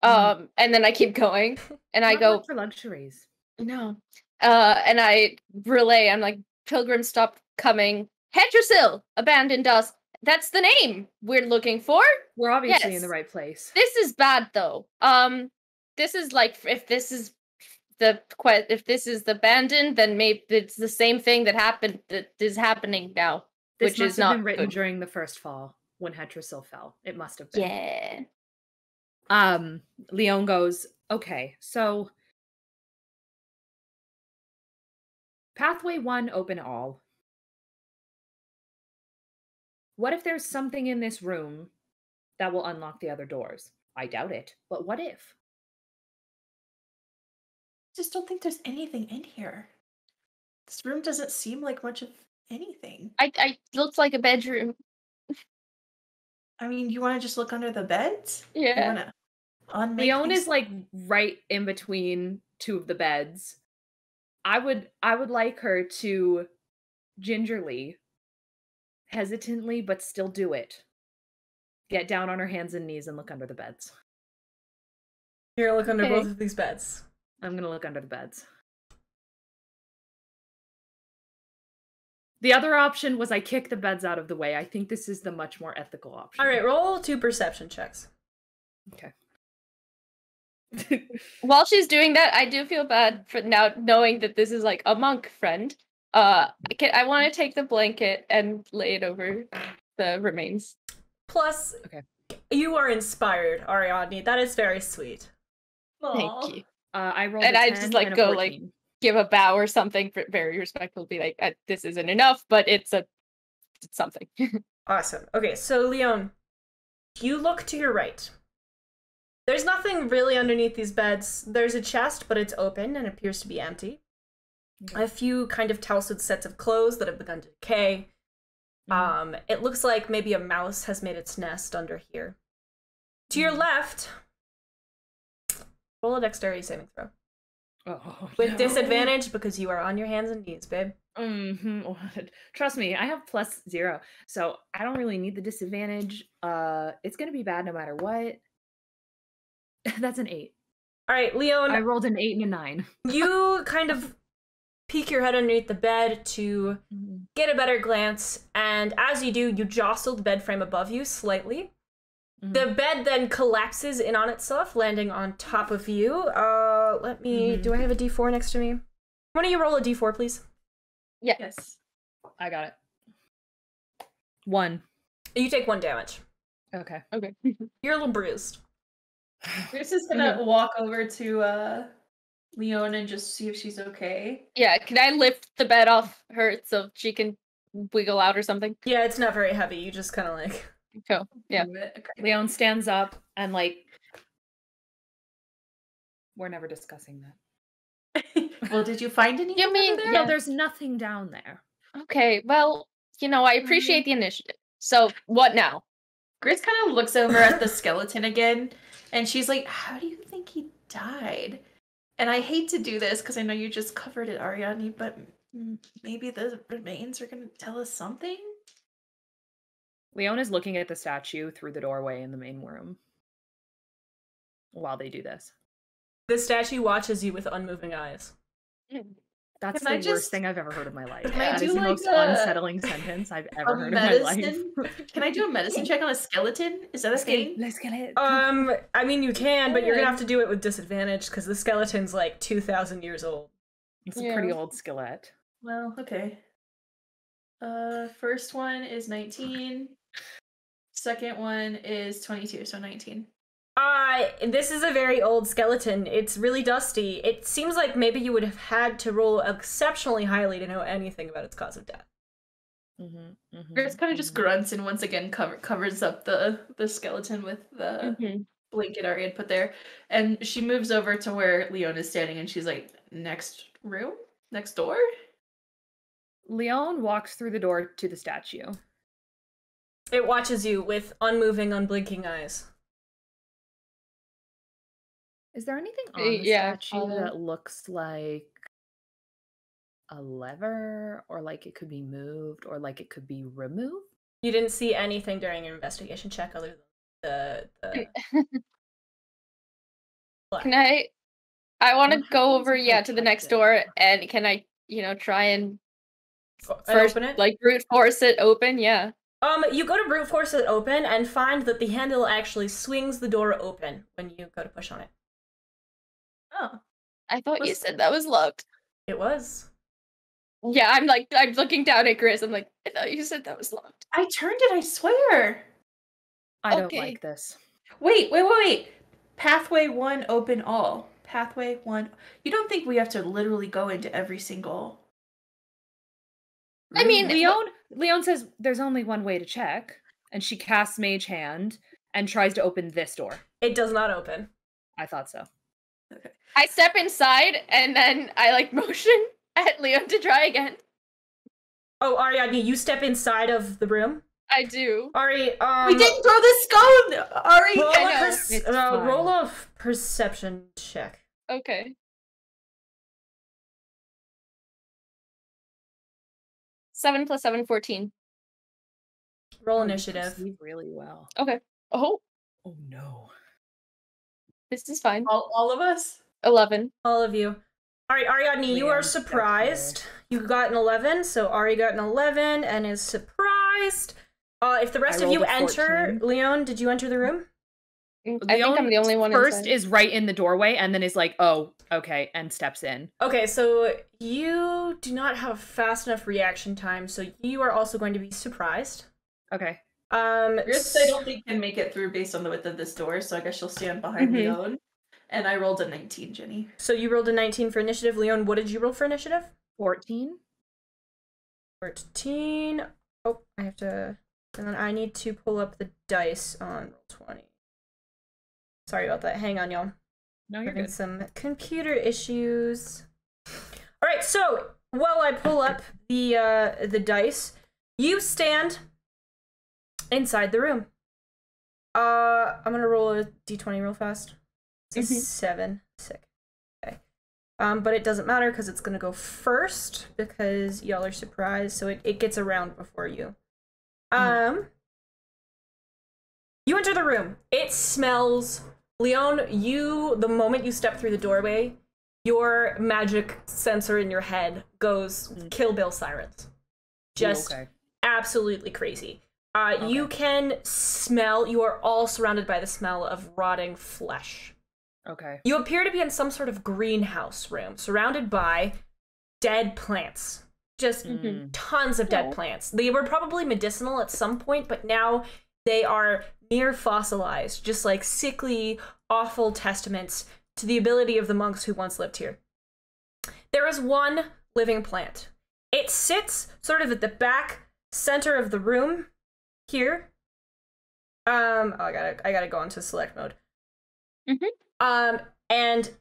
And then I keep going, and I go for luxuries. No. And I relay. I'm like, pilgrims stopped coming. Hetrasil abandoned us. That's the name we're looking for. We're obviously in the right place. This is bad though. This is like if this is the abandoned, then maybe it's the same thing that is happening now. This which is not been written good. during the first fall when Hetrasil fell. It must have been. Yeah. Lione goes, okay, so pathway 1 open all. What if there's something in this room that will unlock the other doors? I doubt it, but what if? I just don't think there's anything in here. This room doesn't seem like much of anything. I looks like a bedroom. I mean, you want to just look under the beds? Yeah. Lione is like right in between 2 of the beds. I would like her to gingerly, hesitantly, but still do it. Get down on her hands and knees and look under the beds. You're gonna look under both of these beds. I'm gonna look under the beds. The other option was I kick the beds out of the way. I think this is the much more ethical option. All right, roll 2 perception checks. Okay. While she's doing that, I do feel bad for now knowing that this is like a monk friend. I want to take the blanket and lay it over the remains. Plus, okay. You are inspired, Ariadne. That is very sweet. Aww. Thank you. I rolled and a 10 I just like and a go 14. like give a bow or something, very respectful. Be like, this isn't enough, but it's something. Awesome. Okay, so Lione, you look to your right. There's nothing really underneath these beds. There's a chest, but it's open and appears to be empty. Okay. A few kind of tousled sets of clothes that have begun to decay. It looks like maybe a mouse has made its nest under here. To your left, roll a dexterity saving throw. Oh, with disadvantage because you are on your hands and knees, babe. Trust me, I have +0, so I don't really need the disadvantage. It's gonna be bad no matter what. That's an 8. All right, Lione. I rolled an 8 and a 9. You kind of peek your head underneath the bed to get a better glance, and as you do, you jostle the bed frame above you slightly. The bed then collapses in on itself, landing on top of you. Let me... Do I have a d4 next to me? Why don't you roll a d4, please? Yes. I got it. 1. You take 1 damage. Okay. You're a little bruised. Chris is gonna walk over to Lione and just see if she's okay. Yeah, can I lift the bed off her so she can wiggle out or something? Yeah, it's not very heavy. You just kind of like... Cool. Yeah. Lione stands up and like... We're never discussing that. Well, did you find anything? You mean there? No, there's nothing down there. Okay, well, I appreciate the initiative. So, what now? Gris kind of looks over at the skeleton again, and she's like, how do you think he died? And I hate to do this, because I know you just covered it, Ariadne, but maybe the remains are going to tell us something? Lione is looking at the statue through the doorway in the main room while they do this. The statue watches you with unmoving eyes. That's the worst thing I've ever heard in my life. Can I do the like most unsettling sentence I've ever heard in my life. Can I do a medicine check on a skeleton? Is that a thing? I mean, you can, but you're gonna have to do it with disadvantage because the skeleton's like 2,000 years old. It's a pretty old skeleton. Well, okay. First one is 19. Second one is 22, so 19. This is a very old skeleton. It's really dusty. It seems like maybe you would have had to roll exceptionally highly to know anything about its cause of death. Gris kind of just grunts and once again covers up the skeleton with the blanket Ari had put there. And she moves over to where Lione is standing and she's like, next room? Next door? Lione walks through the door to the statue. It watches you with unmoving, unblinking eyes. Is there anything on the statue that looks like a lever, or like it could be moved, or like it could be removed? You didn't see anything during your investigation check other than the Can I want to go over to the next door, and can I try and first open it? Like brute force it open? Yeah. You go to brute force it open and find that the handle actually swings the door open when you go to push on it. Oh. I thought you said that was locked. It was. Yeah, I'm looking down at Gris. I'm like, I thought you said that was locked. I turned it, I swear. I don't like this. Wait. Pathway 1, open all. Pathway 1. You don't think we have to literally go into every single... I mean, Lione says there's only one way to check, and she casts Mage Hand and tries to open this door. It does not open. I thought so. Okay. I step inside, and then I motion at Lione to try again. Oh, Ariadne, you step inside of the room? I do. Ari, we didn't throw the scone! Ari, roll a perception check. Okay. 7 + 7, 14. Roll initiative. Really well. Okay. Oh no. This is fine. All of us? 11. All of you. All right, Ariadne, you are surprised. You got an 11, so Ari got an 11 and is surprised. If the rest of you enter, Lione, did you enter the room? I think I'm the only one first inside. is right in the doorway and then is like, oh, okay, and steps in. Okay, so you do not have fast enough reaction time, so you are also going to be surprised. Okay. Gris, I don't think can make it through based on the width of this door, so I guess she'll stand behind Lione. And I rolled a 19, Jenny. So you rolled a 19 for initiative. Lione, what did you roll for initiative? 14. 14. Oh, I have to... And then I need to pull up the dice on roll 20. Sorry about that. Hang on, y'all. No, you're good. Some computer issues. All right, so while I pull up the dice, you stand inside the room. I'm gonna roll a d20 real fast. It's a 7. Sick. Okay. But it doesn't matter because it's gonna go first because y'all are surprised, so it gets around before you. You enter the room. It smells. Lione, the moment you step through the doorway, your magic sensor in your head goes Kill Bill sirens. Just absolutely crazy. You can smell, you are all surrounded by the smell of rotting flesh. Okay. You appear to be in some sort of greenhouse room, surrounded by dead plants. Just tons of dead plants. They were probably medicinal at some point, but now they are near fossilized, just like sickly, awful testaments to the ability of the monks who once lived here. There is one living plant. It sits sort of at the back center of the room here. I gotta go into select mode. And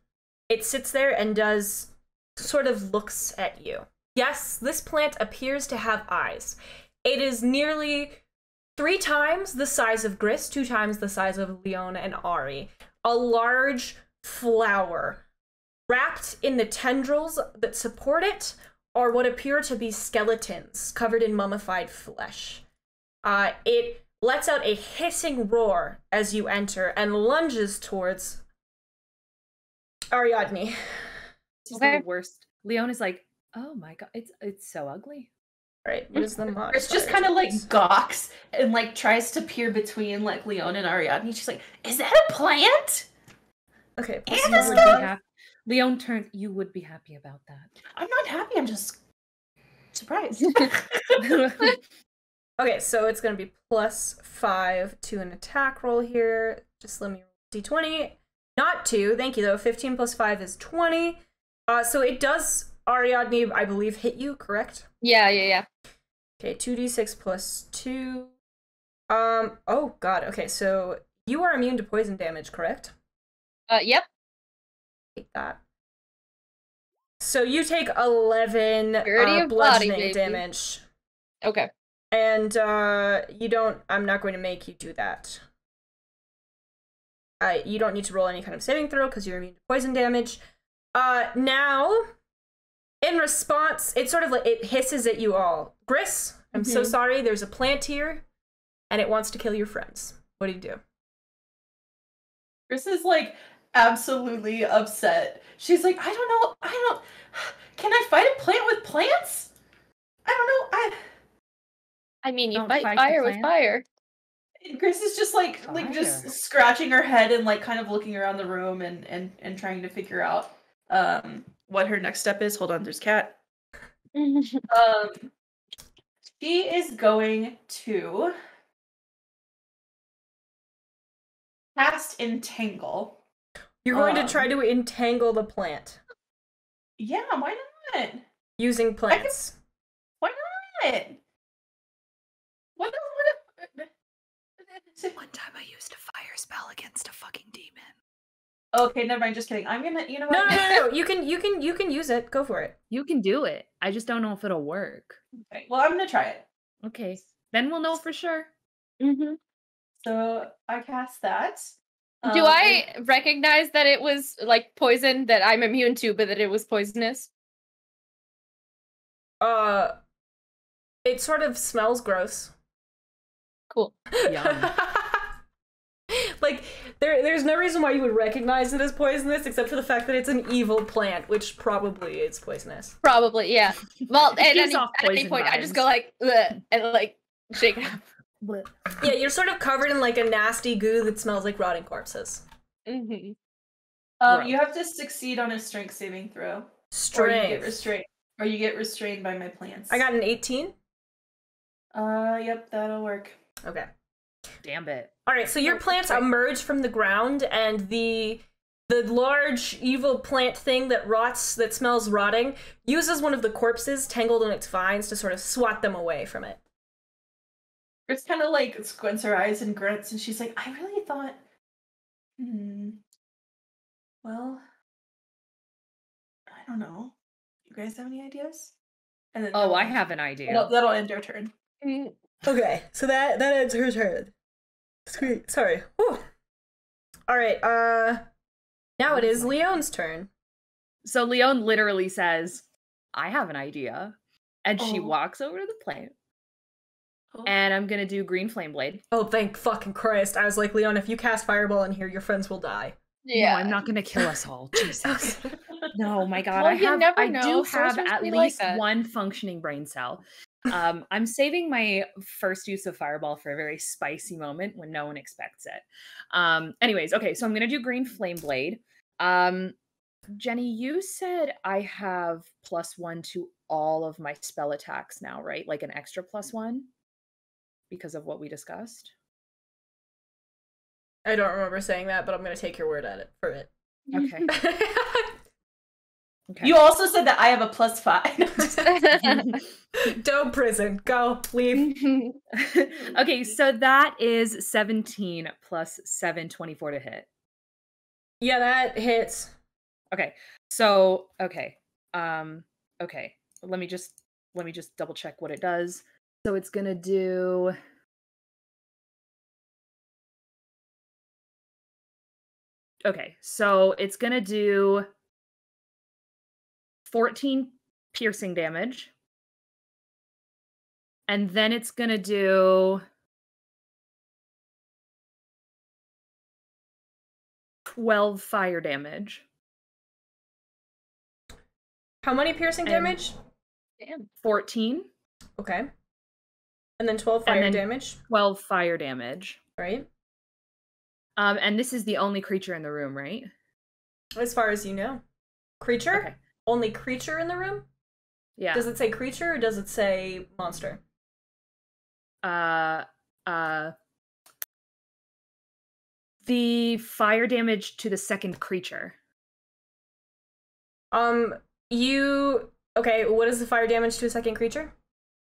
it sits there and sort of looks at you. Yes, this plant appears to have eyes. It is nearly 3 times the size of Gris, 2 times the size of Lione and Ari. A large flower. Wrapped in the tendrils that support it are what appear to be skeletons covered in mummified flesh. It lets out a hissing roar as you enter and lunges towards Ariadne. This is the worst. Lione is like, oh my god, it's so ugly. Right, what is the modifier? It's just kind of like gawks and like tries to peer between like Lione and Ariadne. She's like, is that a plant? Okay. Lione turns, you would be happy about that. I'm not happy, I'm just surprised. Okay, so it's going to be +5 to an attack roll here. Just let me roll d20. Not 2, thank you though. 15 plus 5 is 20. So it does, Ariadne, I believe, hit you, correct? Yeah. Okay, 2d6 plus 2. Oh god, okay, so you are immune to poison damage, correct? Yep. Take that. So you take 11 bludgeoning bludgeoning damage. Okay. And I'm not going to make you do that. You don't need to roll any kind of saving throw because you're immune to poison damage. Now, in response, it sort of like, it hisses at you all. Gris, I'm so sorry, there's a plant here, and it wants to kill your friends. What do you do? Gris is like absolutely upset. She's like, I don't, can I fight a plant with plants? I don't know, I mean, you fight fire with fire. Gris is just like just scratching her head and like kind of looking around the room and trying to figure out what her next step is. Hold on, there's Cat. She is going to cast Entangle. You're going to try to entangle the plant. Yeah, why not? Using plants. Why not? What? One time I used a fire spell against a fucking demon. Okay, never mind. Just kidding. I'm gonna. You know what? No. You can use it. Go for it. You can do it. I just don't know if it'll work. Okay. Well, I'm gonna try it. Okay. Then we'll know for sure. So I cast that. Do I recognize that it was like poison that I'm immune to, but that it was poisonous? It sort of smells gross. Cool. Yum. Like, there's no reason why you would recognize it as poisonous, except for the fact that it's an evil plant, which probably is poisonous. Probably, yeah. Well, at any point, vibes. I just go like, ugh, and like shake it up. Yeah, you're sort of covered in like a nasty goo that smells like rotting corpses. You have to succeed on a strength saving throw. Strength. Or you get restrained by my plants. I got an 18. Yep, that'll work. Okay. Damn it. All right, so your plants emerge from the ground, and the large evil plant thing that rots, that smells rotting, uses one of the corpses tangled in its vines to sort of swat them away from it. It's kind of like squints her eyes and grunts, and she's like, I really thought, well, I don't know. You guys have any ideas? And then I have an idea. That'll end her turn. Okay, so that ends her turn. Sweet. Sorry. Whew. All right. Now it is Leone's turn. So Lione literally says, "I have an idea," and she walks over to the plant. And I'm gonna do green flame blade. Oh, thank fucking Christ! I was like, Lione, if you cast fireball in here, your friends will die. Yeah, no, I'm not gonna kill us all. Jesus. No, my God. Well, I do have at least one functioning brain cell. I'm saving my first use of fireball for a very spicy moment when no one expects it. Anyways, okay, so I'm gonna do green flame blade. Jenny, you said I have +1 to all of my spell attacks now, right? Like an extra +1 because of what we discussed. I don't remember saying that, but I'm gonna take your word at it for it. Okay. Okay. You also said that I have a +5. Don't prison. Go. Leave. Okay, so that is 17 plus 7, 24 to hit. Yeah, that hits. Okay. So, okay. Okay. Let me just double check what it does. So it's going to do Okay, so it's going to do 14 piercing damage. And then it's going to do 12 fire damage. How many piercing damage? Damn. 14. Okay. And then 12 fire damage? 12 fire damage. Right. And this is the only creature in the room, right? As far as you know. Creature? Okay. Only creature in the room? Yeah. Does it say creature or does it say monster? The fire damage to the second creature. Okay, what is the fire damage to a second creature?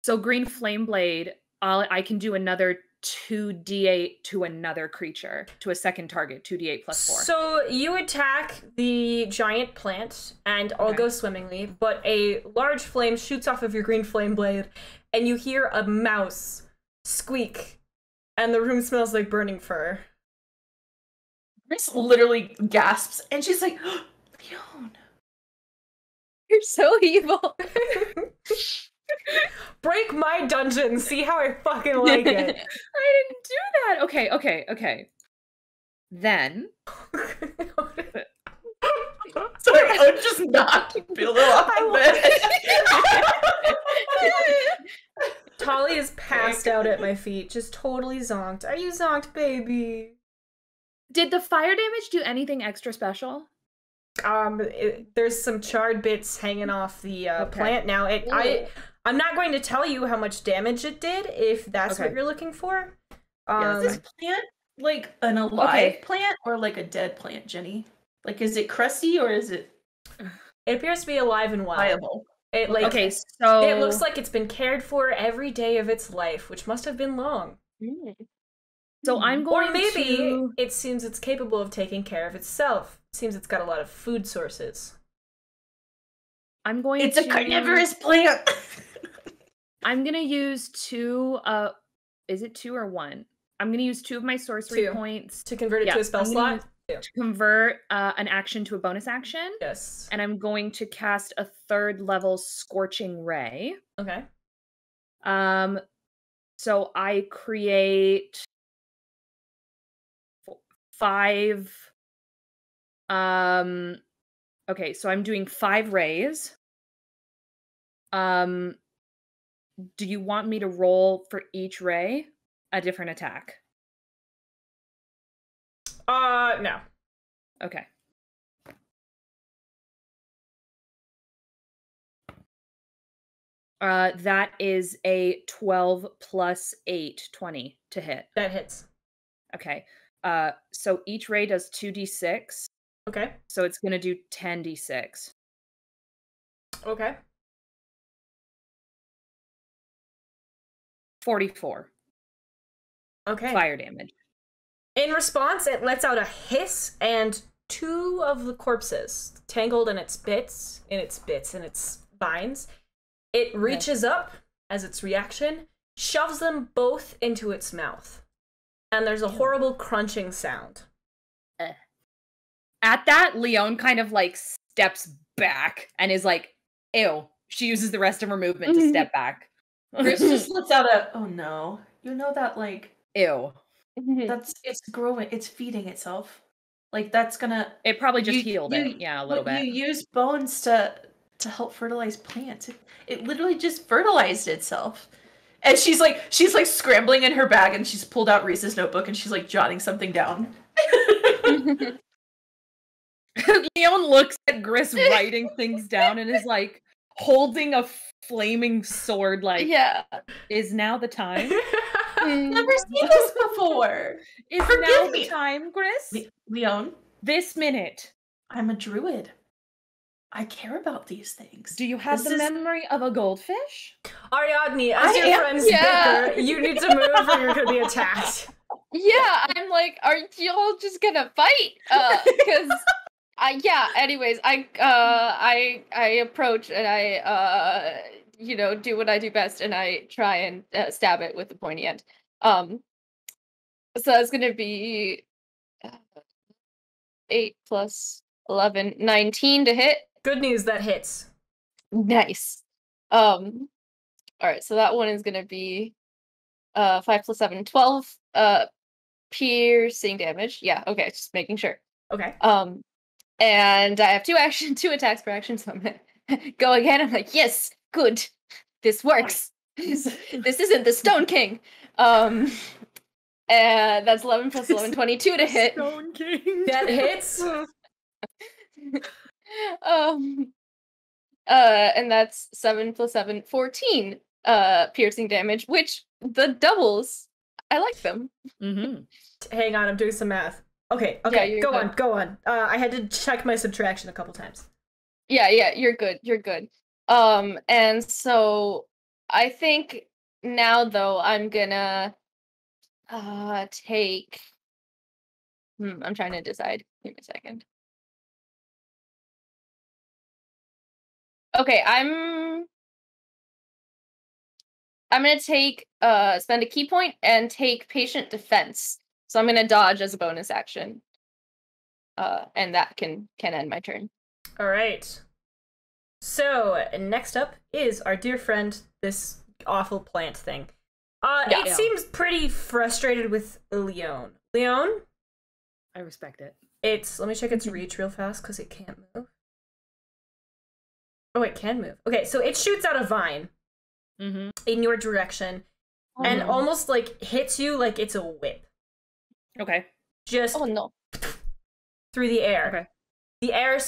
So green flame blade, I can do another 2d8 to another creature, to a second target, 2d8 plus 4. So you attack the giant plant, and all goes swimmingly, but a large flame shoots off of your green flame blade, and you hear a mouse squeak, and the room smells like burning fur. Chris literally gasps, and she's like, Lione. You're so evil. Break my dungeon, see how I fucking like it. I didn't do that. Okay. Then. Sorry, I'm just not Billo off the bed. Tolly is passed out at my feet, just totally zonked. Are you zonked, baby? Did the fire damage do anything extra special? There's some charred bits hanging off the plant now. I'm not going to tell you how much damage it did, if that's what you're looking for. Is this plant like an alive plant or like a dead plant, Jenny? Like, is it crusty or is it? It appears to be alive and well. Viable. It so it looks like it's been cared for every day of its life, which must have been long. So I'm going or maybe it seems it's capable of taking care of itself. Seems it's got a lot of food sources. It's a carnivorous plant. I'm gonna use 2. Is it 2 or 1? I'm gonna use 2 of my sorcery points to convert it to a spell slot. To convert an action to a bonus action. Yes. And I'm going to cast a 3rd level Scorching Ray. Okay. So I create 5. Okay, so I'm doing 5 rays. Do you want me to roll for each ray? a different attack? No. Okay. That is a 12 plus 8, 20 to hit. That hits. Okay. So each ray does 2d6. Okay. So it's going to do 10d6. Okay. 44. Okay. Fire damage. In response, it lets out a hiss, and 2 of the corpses, tangled in its vines, it reaches up as its reaction, shoves them both into its mouth. And there's a horrible crunching sound. At that, Lione kind of like steps back and is like, ew. She uses the rest of her movement to step back. Gris just lets out a, oh no. You know that, like, ew. It's growing, it's feeding itself. Like, that's gonna... It probably just healed it. Yeah, a little bit. You use bones to help fertilize plants. It literally just fertilized itself. And she's like scrambling in her bag, and she's pulled out Reese's notebook, and she's like jotting something down. Lione looks at Gris writing things down and is like holding a flaming sword like, yeah, is now the time? Never seen this before. Is now the time, Gris? Lione? This minute. I'm a druid. I care about these things. Do you have the memory of a goldfish? Ariadne, as your friends bicker, you need to move or you're going to be attacked. Yeah, I'm like, are y'all just gonna fight? Because... anyways, I approach and I do what I do best, and I try and stab it with the pointy end. So it's gonna be 8 plus 11, 19 to hit. Good news, that hits. Nice. All right, so that one is gonna be 5 plus 7, 12 piercing damage. Yeah, okay, just making sure. Okay. And I have 2 attacks per action, so I'm gonna go again. I'm like, yes, good. This works. This isn't the Stone King. And that's 11 plus 11, 22 to hit. Stone King. That hits. And that's 7 plus 7, 14 piercing damage, which the doubles, I like them. Mm-hmm. Hang on, I'm doing some math. Okay, Yeah, go on. I had to check my subtraction a couple times. Yeah, you're good. And so I think now though I'm gonna take I'm trying to decide. Give me a second. Okay, I'm gonna take spend a key point and take patient defense. So I'm gonna dodge as a bonus action. And that can end my turn. All right. So next up is our dear friend, this awful plant thing. It seems pretty frustrated with Lione. Lione? I respect it. Let me check its reach real fast because it can't move. Oh, it can move. Okay, so it shoots out a vine in your direction and almost like hits you like it's a whip. Okay. Just through the air. Okay. The air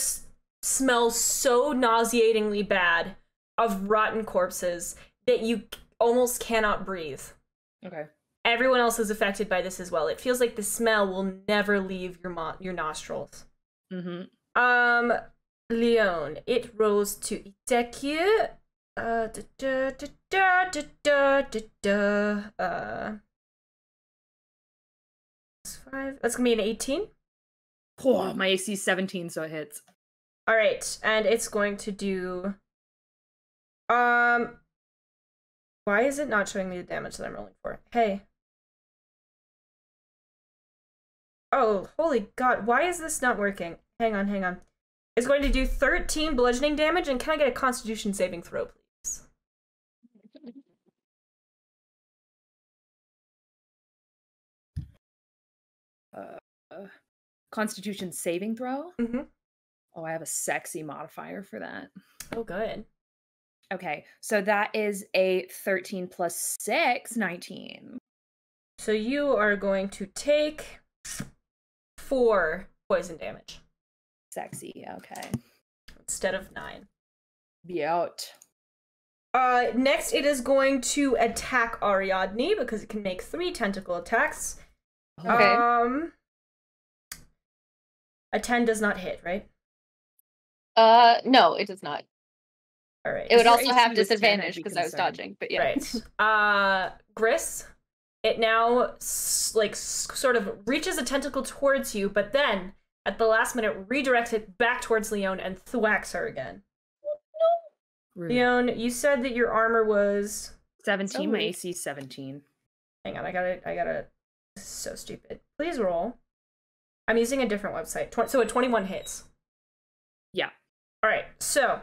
smells so nauseatingly bad of rotten corpses that you almost cannot breathe. Okay. Everyone else is affected by this as well. It feels like the smell will never leave your nostrils. Mm-hmm. Lione, it rolls to attack you. That's gonna be an 18. Oh, my AC is 17, so it hits. All right, and it's going to do. Why is it not showing me the damage that I'm rolling for? Hey. Oh, holy God! Why is this not working? Hang on. It's going to do 13 bludgeoning damage, and can I get a Constitution saving throw, please? Constitution saving throw? Mm-hmm. Oh, I have a sexy modifier for that. Oh, good. Okay, so that is a 13 plus 6, 19. So you are going to take 4 poison damage. Sexy, okay. Instead of 9. Be out. Next, it is going to attack Ariadne because it can make 3 tentacle attacks. Okay. A 10 does not hit, right? No, it does not. All right. It would also AC have was 10, disadvantage I'd be because I was concerned. dodging, but yeah. Right. Gris, it now sort of reaches a tentacle towards you, but then at the last minute redirects it back towards Lione and thwacks her again. Rude. Lione, you said that your armor was 17. My AC is 17. Hang on, I gotta. This is so stupid. Please roll. I'm using a different website. So a 21 hits. Yeah. All right. So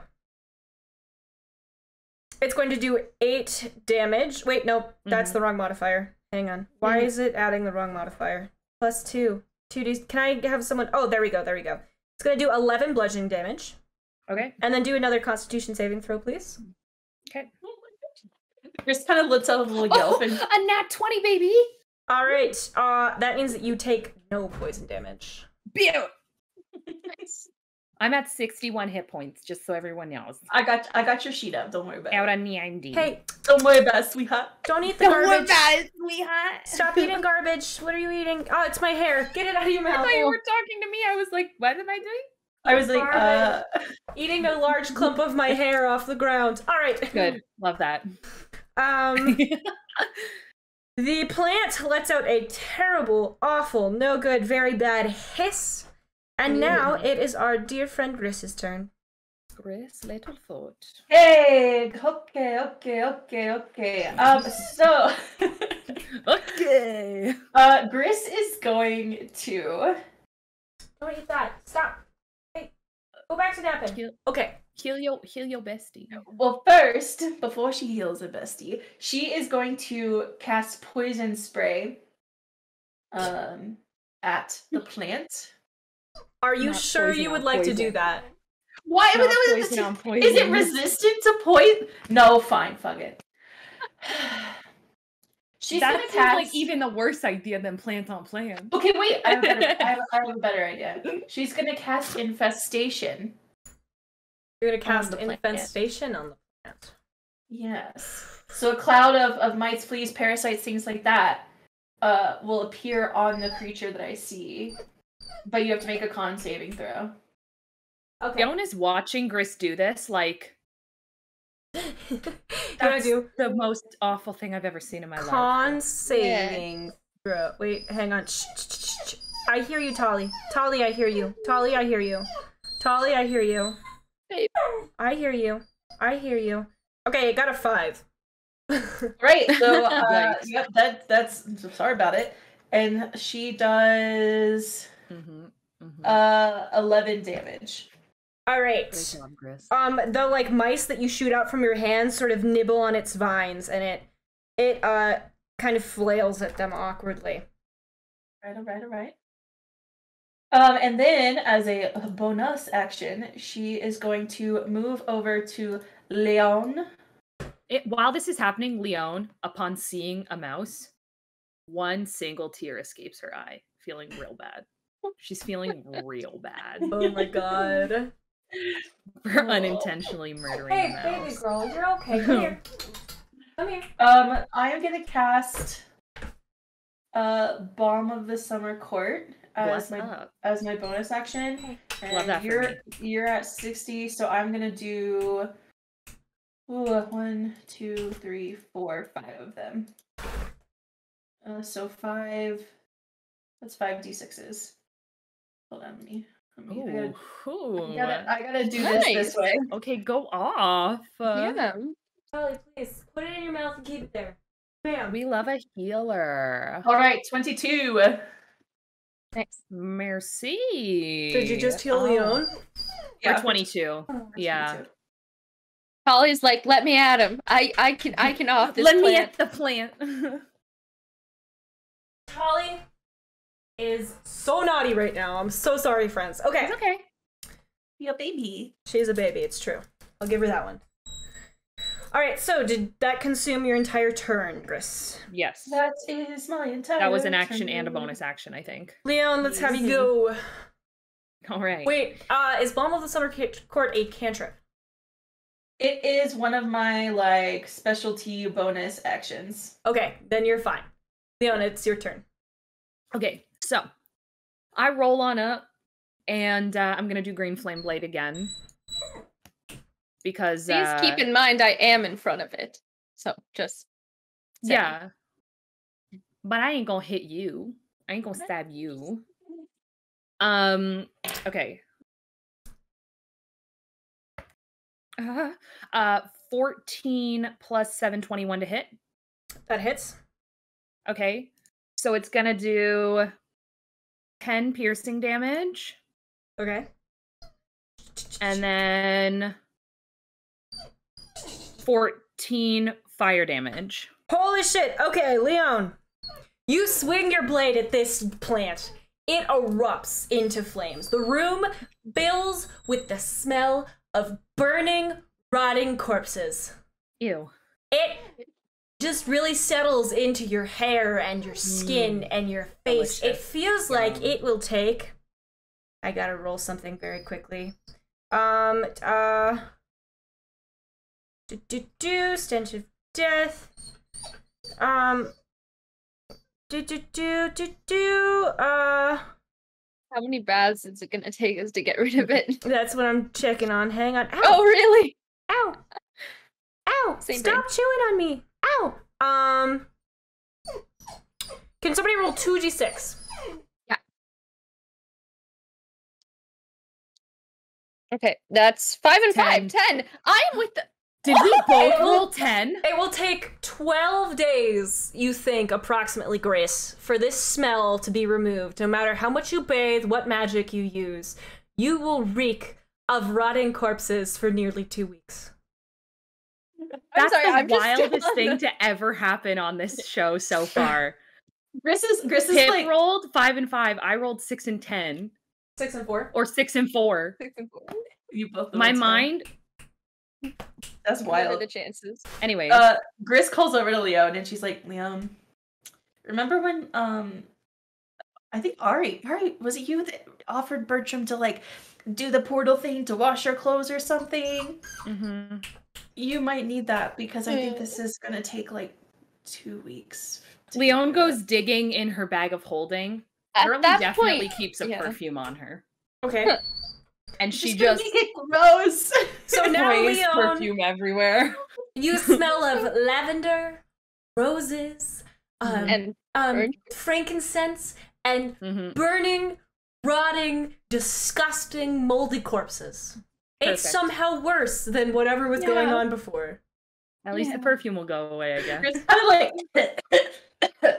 it's going to do 8 damage. Wait, nope, that's the wrong modifier. Hang on. Why is it adding the wrong modifier? Plus 2. 2d. Can I have someone? Oh, there we go. There we go. It's going to do 11 bludgeoning damage. Okay. And then do another Constitution saving throw, please. Okay. Chris kind of lets out a little yelp and A nat 20, baby! All right. That means that you take no poison damage. Beaut! Nice. I'm at 61 hit points, just so everyone knows. I got your sheet up. Don't worry about Out it. on the IMD. Hey, Don't worry about it, sweetheart. don't eat the garbage. sweetheart. Stop eating garbage. What are you eating? Oh, it's my hair. Get it out of your I mouth. thought you were talking to me. I was like, what am I doing? I was like, Eating a large clump of my hair off the ground. All right. Good. Love that. The plant lets out a terrible, awful, no good, very bad hiss. And now it is our dear friend Gris's turn. Gris, little foot. hey, okay. So, Okay. Gris is going to. Don't eat that. Stop. Hey, go back to napping. Okay. Heal your bestie. Well, first, before she heals a bestie, she is going to cast poison spray at the plant. Are you Not sure poison you on would like to poison. do that? Why? Not poison on poison. Is it resistant to poison? No, fine, fuck it. She's That gonna seems cast. like even a worse idea than plant on plant. Okay, wait. I have a better idea. She's gonna cast infestation. You're gonna cast the plant. infestation on the plant. Yes. So a cloud of mites, fleas, parasites, things like that, will appear on the creature that I see. But you have to make a con saving throw. Okay. Fiona is watching Gris do this, like, That's the most awful thing I've ever seen in my life. con saving throw. Wait, hang on. Shh. I hear you, Tolly. Tolly, I hear you. Tolly, I hear you. Tolly, I hear you. Hey. I hear you. I hear you. Okay, I got a 5. Right. So Yikes. yep, that's sorry about it. And she does 11 damage. All right. Great job, Gris. The like mice that you shoot out from your hands sort of nibble on its vines, and it kind of flails at them awkwardly. All right. And then as a bonus action, she is going to move over to Lione. While this is happening, Lione, upon seeing a mouse, one single tear escapes her eye, feeling real bad. She's feeling real bad Oh my god. for unintentionally murdering a mouse. Baby girl, you're okay. Come here. Come here. I am gonna cast Balm of the Summer Court as my bonus action. And Love that for me. you're at 60, so I'm gonna do 1, 2, 3, 4, 5 of them. So 5. That's 5d6s. Hold on, I gotta do this way. Okay, go off. Yeah. Charlie, please put it in your mouth and keep it there. Bam. We love a healer. All right, 22. Nice. Merci. Did you just heal Lione? For 22. Yeah. 22. Holly's like, let me at him. I can off this Let me plant. at the plant. Holly is so naughty right now. I'm so sorry, friends. Okay. It's okay. Be a baby. She's a baby, it's true. I'll give her that one. All right, so did that consume your entire turn, Gris? Yes. That is my entire That was an action turn. and a bonus action, I think. Leon, let's have you go. All right. Wait, is Balm of the Summer Court a cantrip? It is one of my, like, specialty bonus actions. Okay, then you're fine. Leon, it's your turn. Okay, so I roll on up, and I'm gonna do Green Flame Blade again. Because please keep in mind I am in front of it. So just saying. Yeah. But I ain't gonna hit you. I ain't gonna stab you. Okay. 14 plus 7, 21 to hit. That hits. Okay. So it's gonna do 10 piercing damage. Okay. And then 14 fire damage. Holy shit. Okay, Leon. You swing your blade at this plant. It erupts into flames. The room fills with the smell of burning, rotting corpses. Ew. It just really settles into your hair and your skin and your face. Delicious. It feels like it will take... I gotta roll something very quickly. Stench of death. How many baths is it gonna take us to get rid of it? That's what I'm checking on. Hang on. Ow! Oh, really? Ow! Ow! Same Stop chewing on me! Ow! Can somebody roll 2d6? Yeah. Okay, that's 5 and 5. 10. I am with the... Did we both roll 10? It will take 12 days, you think, approximately, Grace, for this smell to be removed. No matter how much you bathe, what magic you use, you will reek of rotting corpses for nearly 2 weeks. That's the wildest thing to ever happen on this show so far. Gris is Pip like rolled 5 and 5. I rolled 6 and 10. 6 and 4? Or 6 and 4. 6 and 4. you both. My mind. That's What are wild. the chances? Anyways. Gris calls over to Lione and she's like, Lione, remember when I think Ari, was it you that offered Bertram to like do the portal thing to wash your clothes or something? Mm-hmm. You might need that because I think this is gonna take like 2 weeks. Lione goes digging in her bag of holding. Girlie definitely keeps a perfume on her. Okay. And she just make it gross. So now, sprays Leon, perfume everywhere. you smell of lavender, roses, And frankincense, and burning, rotting, disgusting, moldy corpses. It's Perfect. somehow worse than whatever was going on before. At least the perfume will go away, I guess. Gris kind of like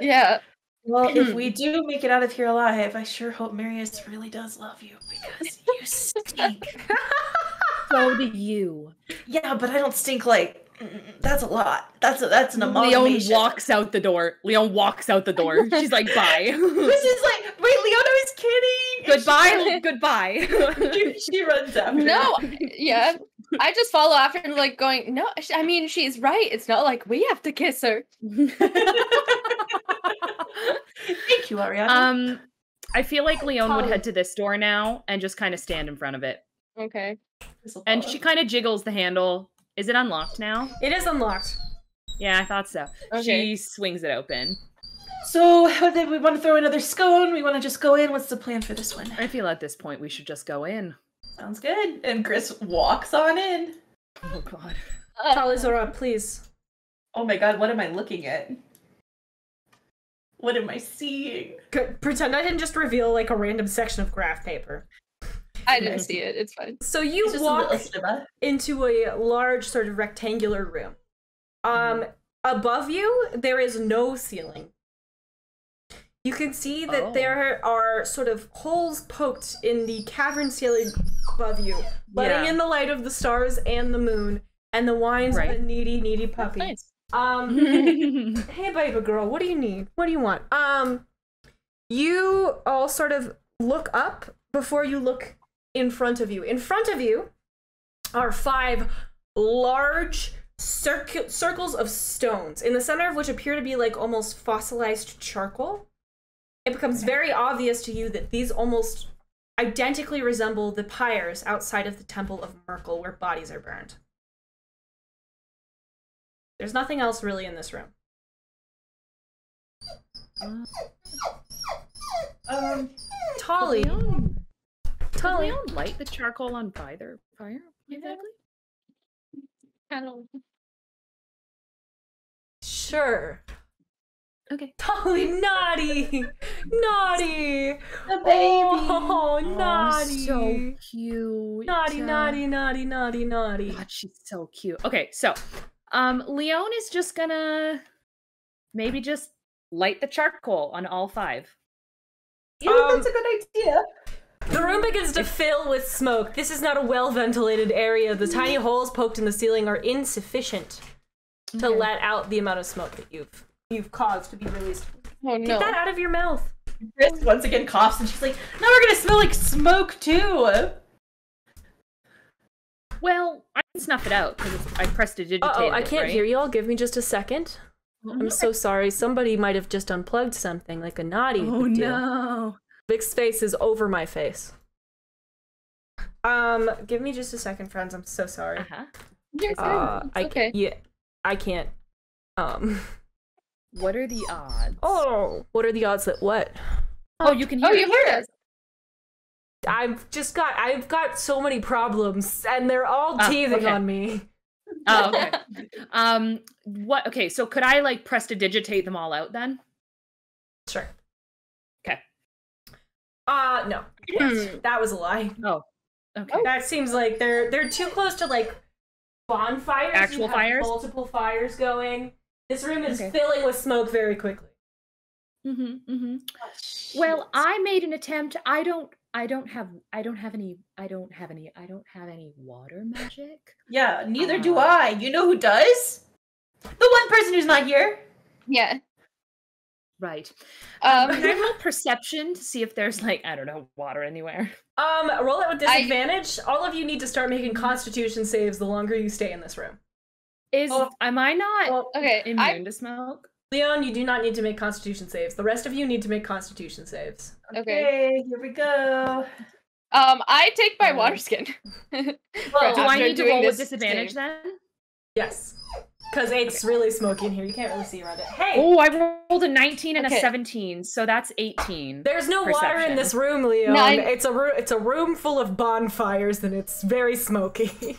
yeah. well, if we do make it out of here alive, I sure hope Marius really does love you because you stink. So do you. Yeah, but I don't stink like that's a lot. That's an amalgamation. Leon walks out the door. She's like, bye. This is like, wait, Leona is kidding. Goodbye. Goodbye. She runs after. No, yeah. I just follow after and like going, no, I mean, she's right. It's not like we have to kiss her. Thank you, Ariadne. I feel like Lione would head to this door now and just kind of stand in front of it. Okay. And she kind of jiggles the handle. Is it unlocked now? It is unlocked. Yeah, I thought so. Okay. She swings it open. So, we want to throw another scone? We want to just go in? What's the plan for this one? I feel at this point we should just go in. Sounds good. And Gris walks on in. Oh god. Talizora, please. Oh my god, what am I looking at? What am I seeing? Pretend I didn't just reveal like a random section of graph paper. I didn't see it. It's fine. So you It's just a walk little sliver. into a large sort of rectangular room. Above you, there is no ceiling. You can see that there are sort of holes poked in the cavern ceiling above you, letting in the light of the stars and the moon and the whines of a needy, needy puppy. Nice. Hey, baby girl, what do you need? What do you want? You all sort of look up before you look in front of you. In front of you are 5 large, circles of stones, in the center of which appear to be like almost fossilized charcoal. It becomes very obvious to you that these almost identically resemble the pyres outside of the Temple of Merkel where bodies are burned. There's nothing else really in this room. Tolly. Could Lione light the charcoal on fire? Exactly. I don't. Sure. Okay. Tolly, naughty! Naughty! The baby! Oh, naughty! So cute. Naughty, naughty, naughty, naughty, naughty. God, she's so cute. Okay, so Lione is just gonna maybe just light the charcoal on all 5. Yeah, that's a good idea. The room begins to fill with smoke. This is not a well-ventilated area. The tiny holes poked in the ceiling are insufficient to let out the amount of smoke that you've caused to be released. Oh no. Get that out of your mouth. Gris once again coughs and she's like, now we're gonna smell like smoke too. Well, I can snuff it out because I prestidigitated Uh-oh, I can't right? hear y'all. Give me just a second. I'm so sorry. Somebody might have just unplugged something, like a naughty would do. No. Vic's face is over my face. Give me just a second, friends. I'm so sorry. You're good. It's okay. Yeah, I can't. What are the odds? Oh, what are the odds that what? Oh, you can hear. Oh, you heard us. I've got so many problems, and they're all teething on me. Oh, okay. What? Okay, so could I like prestidigitate them all out then? Sure. Okay. No. That was a lie. Oh. Okay. That seems like they're too close to like bonfires. Actual You have fires? multiple fires going. This room is filling with smoke very quickly. Well, I made an attempt. I don't have any water magic. Yeah, neither do I. You know who does? The one person who's not here. Yeah. Right. Can I roll perception to see if there's like, I don't know, water anywhere? Roll it with disadvantage. All of you need to start making Constitution saves the longer you stay in this room. Am I not immune to smoke? Lione, you do not need to make Constitution saves. The rest of you need to make Constitution saves. Okay, here we go. I take my water skin. Do I need to roll with disadvantage then? Yes. Because it's really smoky in here. You can't really see around it. Hey! Oh, I rolled a 19 and a 17, so that's 18. There's no water in this room, Lione. It's a room full of bonfires, and it's very smoky. Okay.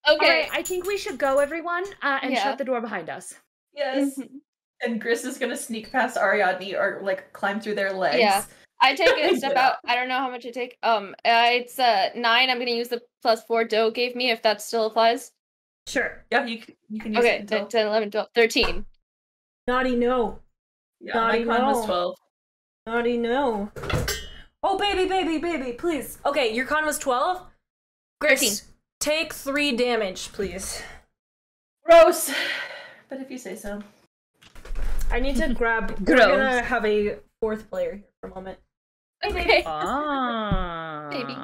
All right, I think we should go, everyone, and shut the door behind us. Yes. And Gris is gonna sneak past Ariadne or like climb through their legs. Yeah. I take a step out. I don't know how much I take. It's 9. I'm gonna use the +4 Doe gave me if that still applies. Sure. Yeah, you can use Okay, it until... 10, 11, 12, 13. Naughty no. Yeah, Naughty my con no. was 12. Naughty no. Oh, baby, please. Okay, your con was 12? Gris, 13. take 3 damage, please. Gross. But if you say so. I need to grab... Gross. We're gonna have a 4th player here for a moment. Okay. Baby.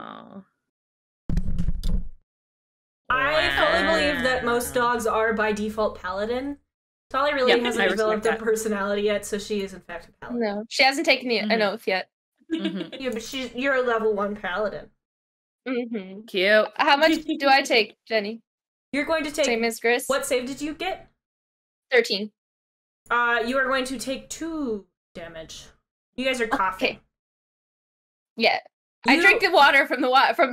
I fully believe that most dogs are by default paladin. Tolly really hasn't developed their personality yet, so she is in fact a paladin. No, she hasn't taken an oath yet. Yeah, but you're a level 1 paladin. Cute. How much do I take, Jenny? You're going to take... Same as Gris? What save did you get? 13. You are going to take 2 damage. You guys are coughing. Okay. Yeah. I drank the water from the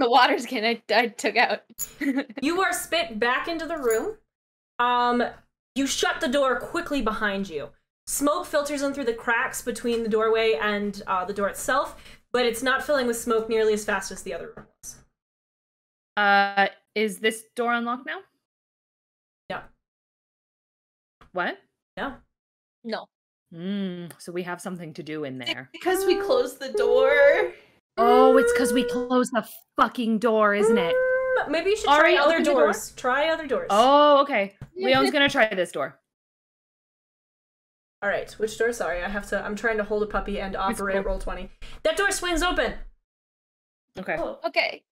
water skin I took out. You are spit back into the room. You shut the door quickly behind you. Smoke filters in through the cracks between the doorway and the door itself, but it's not filling with smoke nearly as fast as the other room was. Is this door unlocked now? No. What? No. No. So we have something to do in there. Because we closed the door. Oh, it's because we closed the fucking door, isn't it? Maybe you should try other doors. Try other doors. Oh, okay. Leone's gonna try this door. All right, which door? Sorry, I'm trying to hold a puppy and operate roll 20. That door swings open. Okay. Oh. Okay.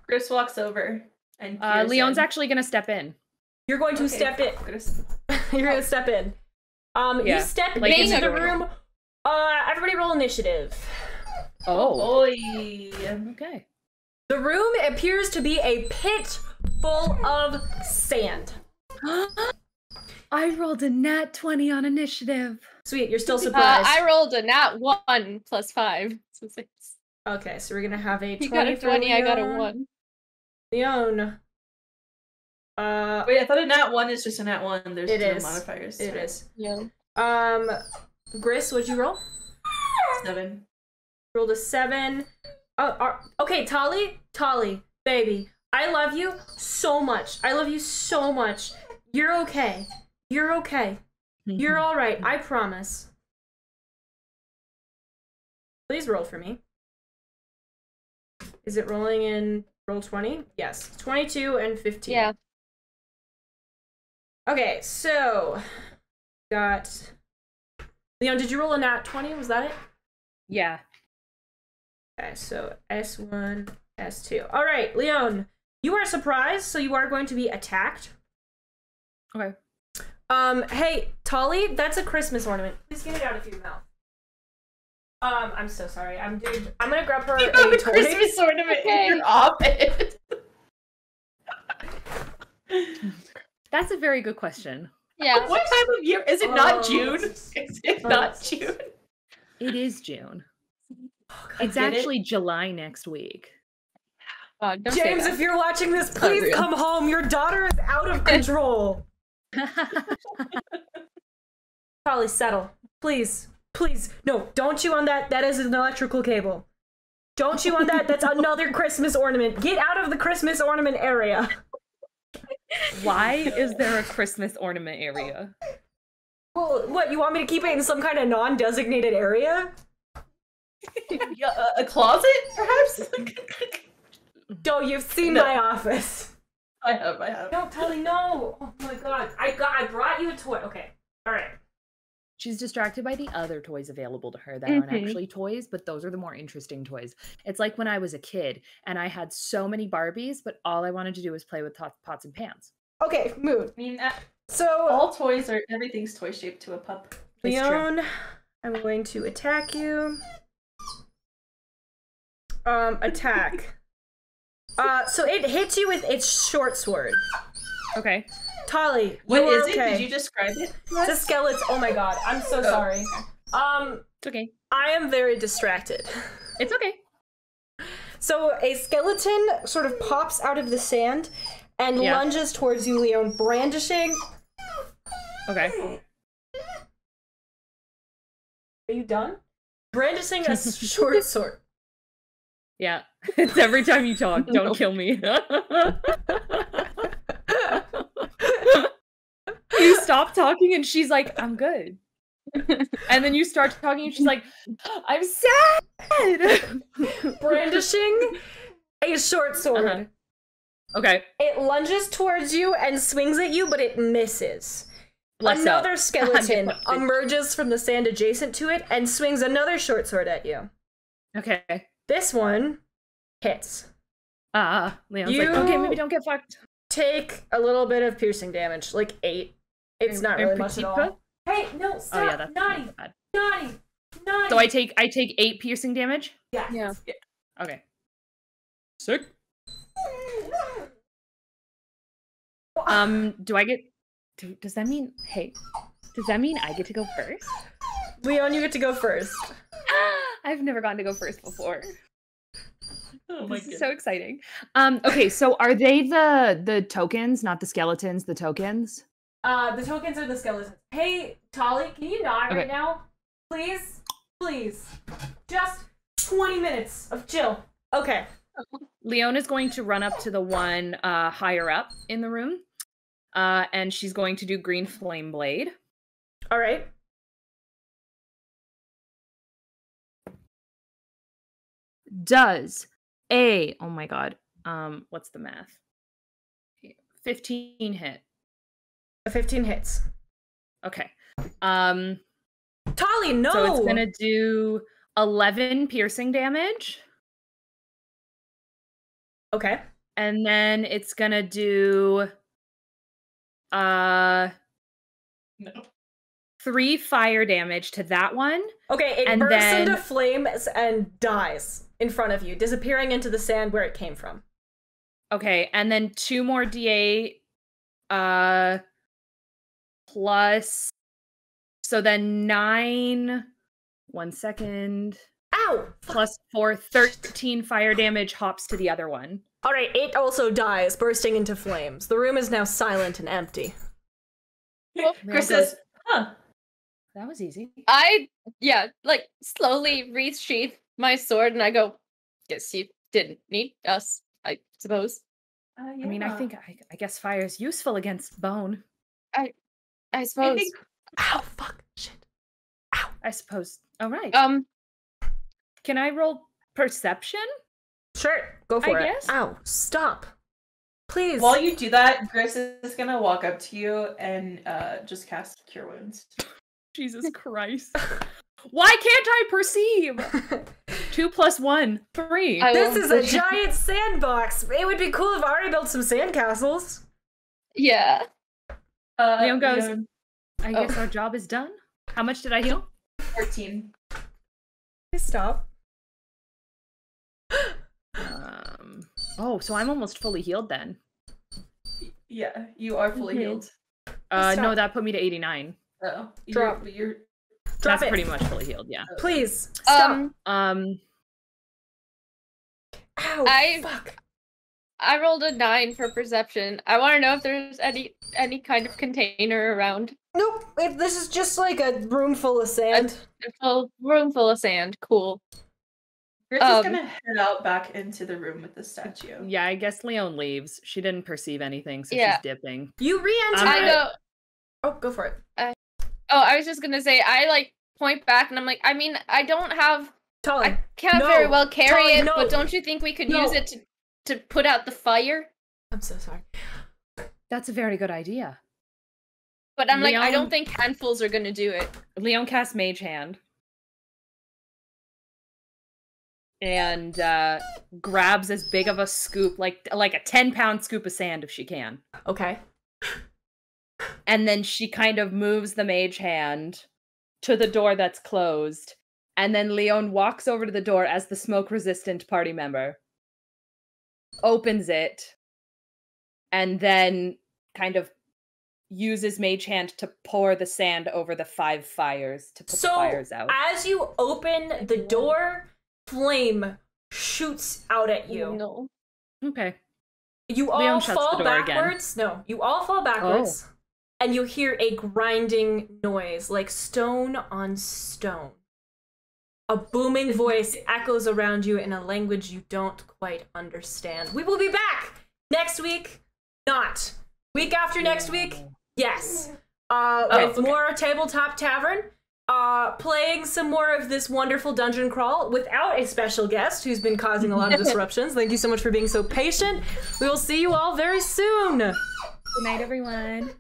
Gris walks over and Leone's actually gonna step in. You're going to step in. You're going to step in. You step into the room. Everybody roll initiative. Oh. Oy. Okay. The room appears to be a pit full of sand. I rolled a nat 20 on initiative. Sweet, you're still surprised. I rolled a nat 1 plus 5. So 6. Okay, so we're gonna have a 20. You got a 20, I got a 1. Lione. Wait, I thought a nat 1 is just a nat 1. There's no modifiers. It is. Yeah. Gris, what'd you roll? 7. Rolled a 7. Okay, Tali, baby, I love you so much. I love you so much. You're okay. You're okay. You're all right. I promise. Please roll for me. Is it rolling in roll 20? Yes. 22 and 15. Yeah. Okay, so got Leon, did you roll a nat 20? Was that it? Yeah. Okay, so S1, S2. All right, Leon, you are surprised, so you are going to be attacked. Okay. Hey, Tali, that's a Christmas ornament. Please get it out of your mouth. I'm so sorry. I'm gonna grab her a toy. Christmas ornament in your office. That's a very good question. Yeah. What time of year? Is it not June? Is it not June? It is June. It's actually July next week. Don't James, if you're watching this, please come home. Your daughter is out of control. Tali, settle. Please. Please. No, don't chew on that. That is an electrical cable. Don't chew on that. That's another Christmas ornament. Get out of the Christmas ornament area. Why is there a Christmas ornament area? Well, what, you want me to keep it in some kind of non-designated area? A closet, perhaps? Joe, you've seen my office. I have. No, Tali, no. Oh my god. I brought you a toy. Okay. All right. She's distracted by the other toys available to her that aren't actually toys, but those are the more interesting toys. It's like when I was a kid and I had so many Barbies, but all I wanted to do was play with pots and pans. Okay, mood. I mean, so all toys are, everything's toy shaped to a pup. Leon, I'm going to attack you. Attack. So it hits you with its short sword. Okay. Tali, What is okay. it? Did you describe it? It's a skeleton. Oh my god, I'm so sorry. It's okay. I am very distracted. It's okay. So a skeleton sort of pops out of the sand and lunges towards you, Leon, brandishing. Okay. Are you done? Brandishing a short sword. Yeah. It's every time you talk. Don't kill me. You stop talking and she's like, I'm good. And then you start talking and she's like, I'm sad. Brandishing a short sword. Okay. It lunges towards you and swings at you, but it misses. Another so. skeleton emerges from the sand adjacent to it and swings another short sword at you. Okay. This one hits. Leon's like, okay, maybe don't get fucked. Take a little bit of piercing damage, like 8. It's not really much at all. Hey, no, stop! Oh, yeah, that's naughty, bad. naughty, naughty. So I take 8 piercing damage? Yeah. Okay. Sick. Do I get... Does that mean... Hey, does that mean I get to go first? Leon, you get to go first. I've never gotten to go first before. Oh my This is so exciting. Okay, so are they the tokens, not the skeletons, the tokens? The tokens are the skeletons. Hey, Tali, can you nod right now? Please? Please. Just 20 minutes of chill. Okay. Lione is going to run up to the one higher up in the room. And she's going to do green flame blade. All right. Does a, oh my god, what's the math? 15 hit. A 15 hits. Okay. Tali, no! So it's gonna do 11 piercing damage. Okay. And then it's gonna do No. 3 fire damage to that one. Okay, it bursts into flames and dies in front of you, disappearing into the sand where it came from. Okay, and then 2 more D8 plus, so then 9, 1 second. Ow! Plus 4, 13 fire damage hops to the other one. All right, it also dies, bursting into flames. The room is now silent and empty. Chris says, huh. That was easy. I slowly resheath my sword and I go, guess you didn't need us, I suppose. Yeah. I mean, I guess fire is useful against bone. I suppose. Ow, fuck, shit. Ow. I suppose. All right. Can I roll perception? Sure, go for it. Guess? Ow, stop. Please. While you do that, Gris is gonna walk up to you and just cast Cure Wounds. Jesus Christ. Why can't I perceive? 2 + 1, 3. This is a giant sandbox. It would be cool if Ari built some sandcastles. Yeah. Lione goes, I guess our job is done. How much did I heal? 14. Please stop. Oh, so I'm almost fully healed then. Yeah, you are fully healed. No, that put me to 89. Oh, Drop. That's pretty much fully healed, yeah. Please stop. Ow, fuck. I rolled a 9 for perception. I want to know if there's any kind of container around. Nope. This is just like a room full of sand. A room full of sand. Cool. Gris is gonna head out back into the room with the statue. Yeah, I guess Lione leaves. She didn't perceive anything, so she's dipping. You re-enter. I go. Oh, go for it. I was just gonna say, I point back and I'm like, I mean, I don't have. Tolly, I can't very well carry it, no. but don't you think we could use it to put out the fire? I'm so sorry. That's a very good idea. But I'm like, I don't think handfuls are gonna do it. Lione casts Mage Hand. And grabs as big of a scoop, like a 10-pound scoop of sand if she can. Okay. And then she kind of moves the Mage Hand to the door that's closed. And then Lione walks over to the door as the smoke-resistant party member. Opens it. And then kind of uses Mage Hand to pour the sand over the 5 fires to put the fires out. As you open the door, flame shoots out at you. No. Okay. You all fall backwards. No, you all fall backwards. And you hear a grinding noise, like stone on stone. A booming voice echoes around you in a language you don't quite understand. We will be back next week. Not. Week after next week? Yes. With more Tabletop Tavern. Playing some more of this wonderful dungeon crawl without a special guest who's been causing a lot of disruptions. Thank you so much for being so patient. We will see you all very soon. Good night, everyone.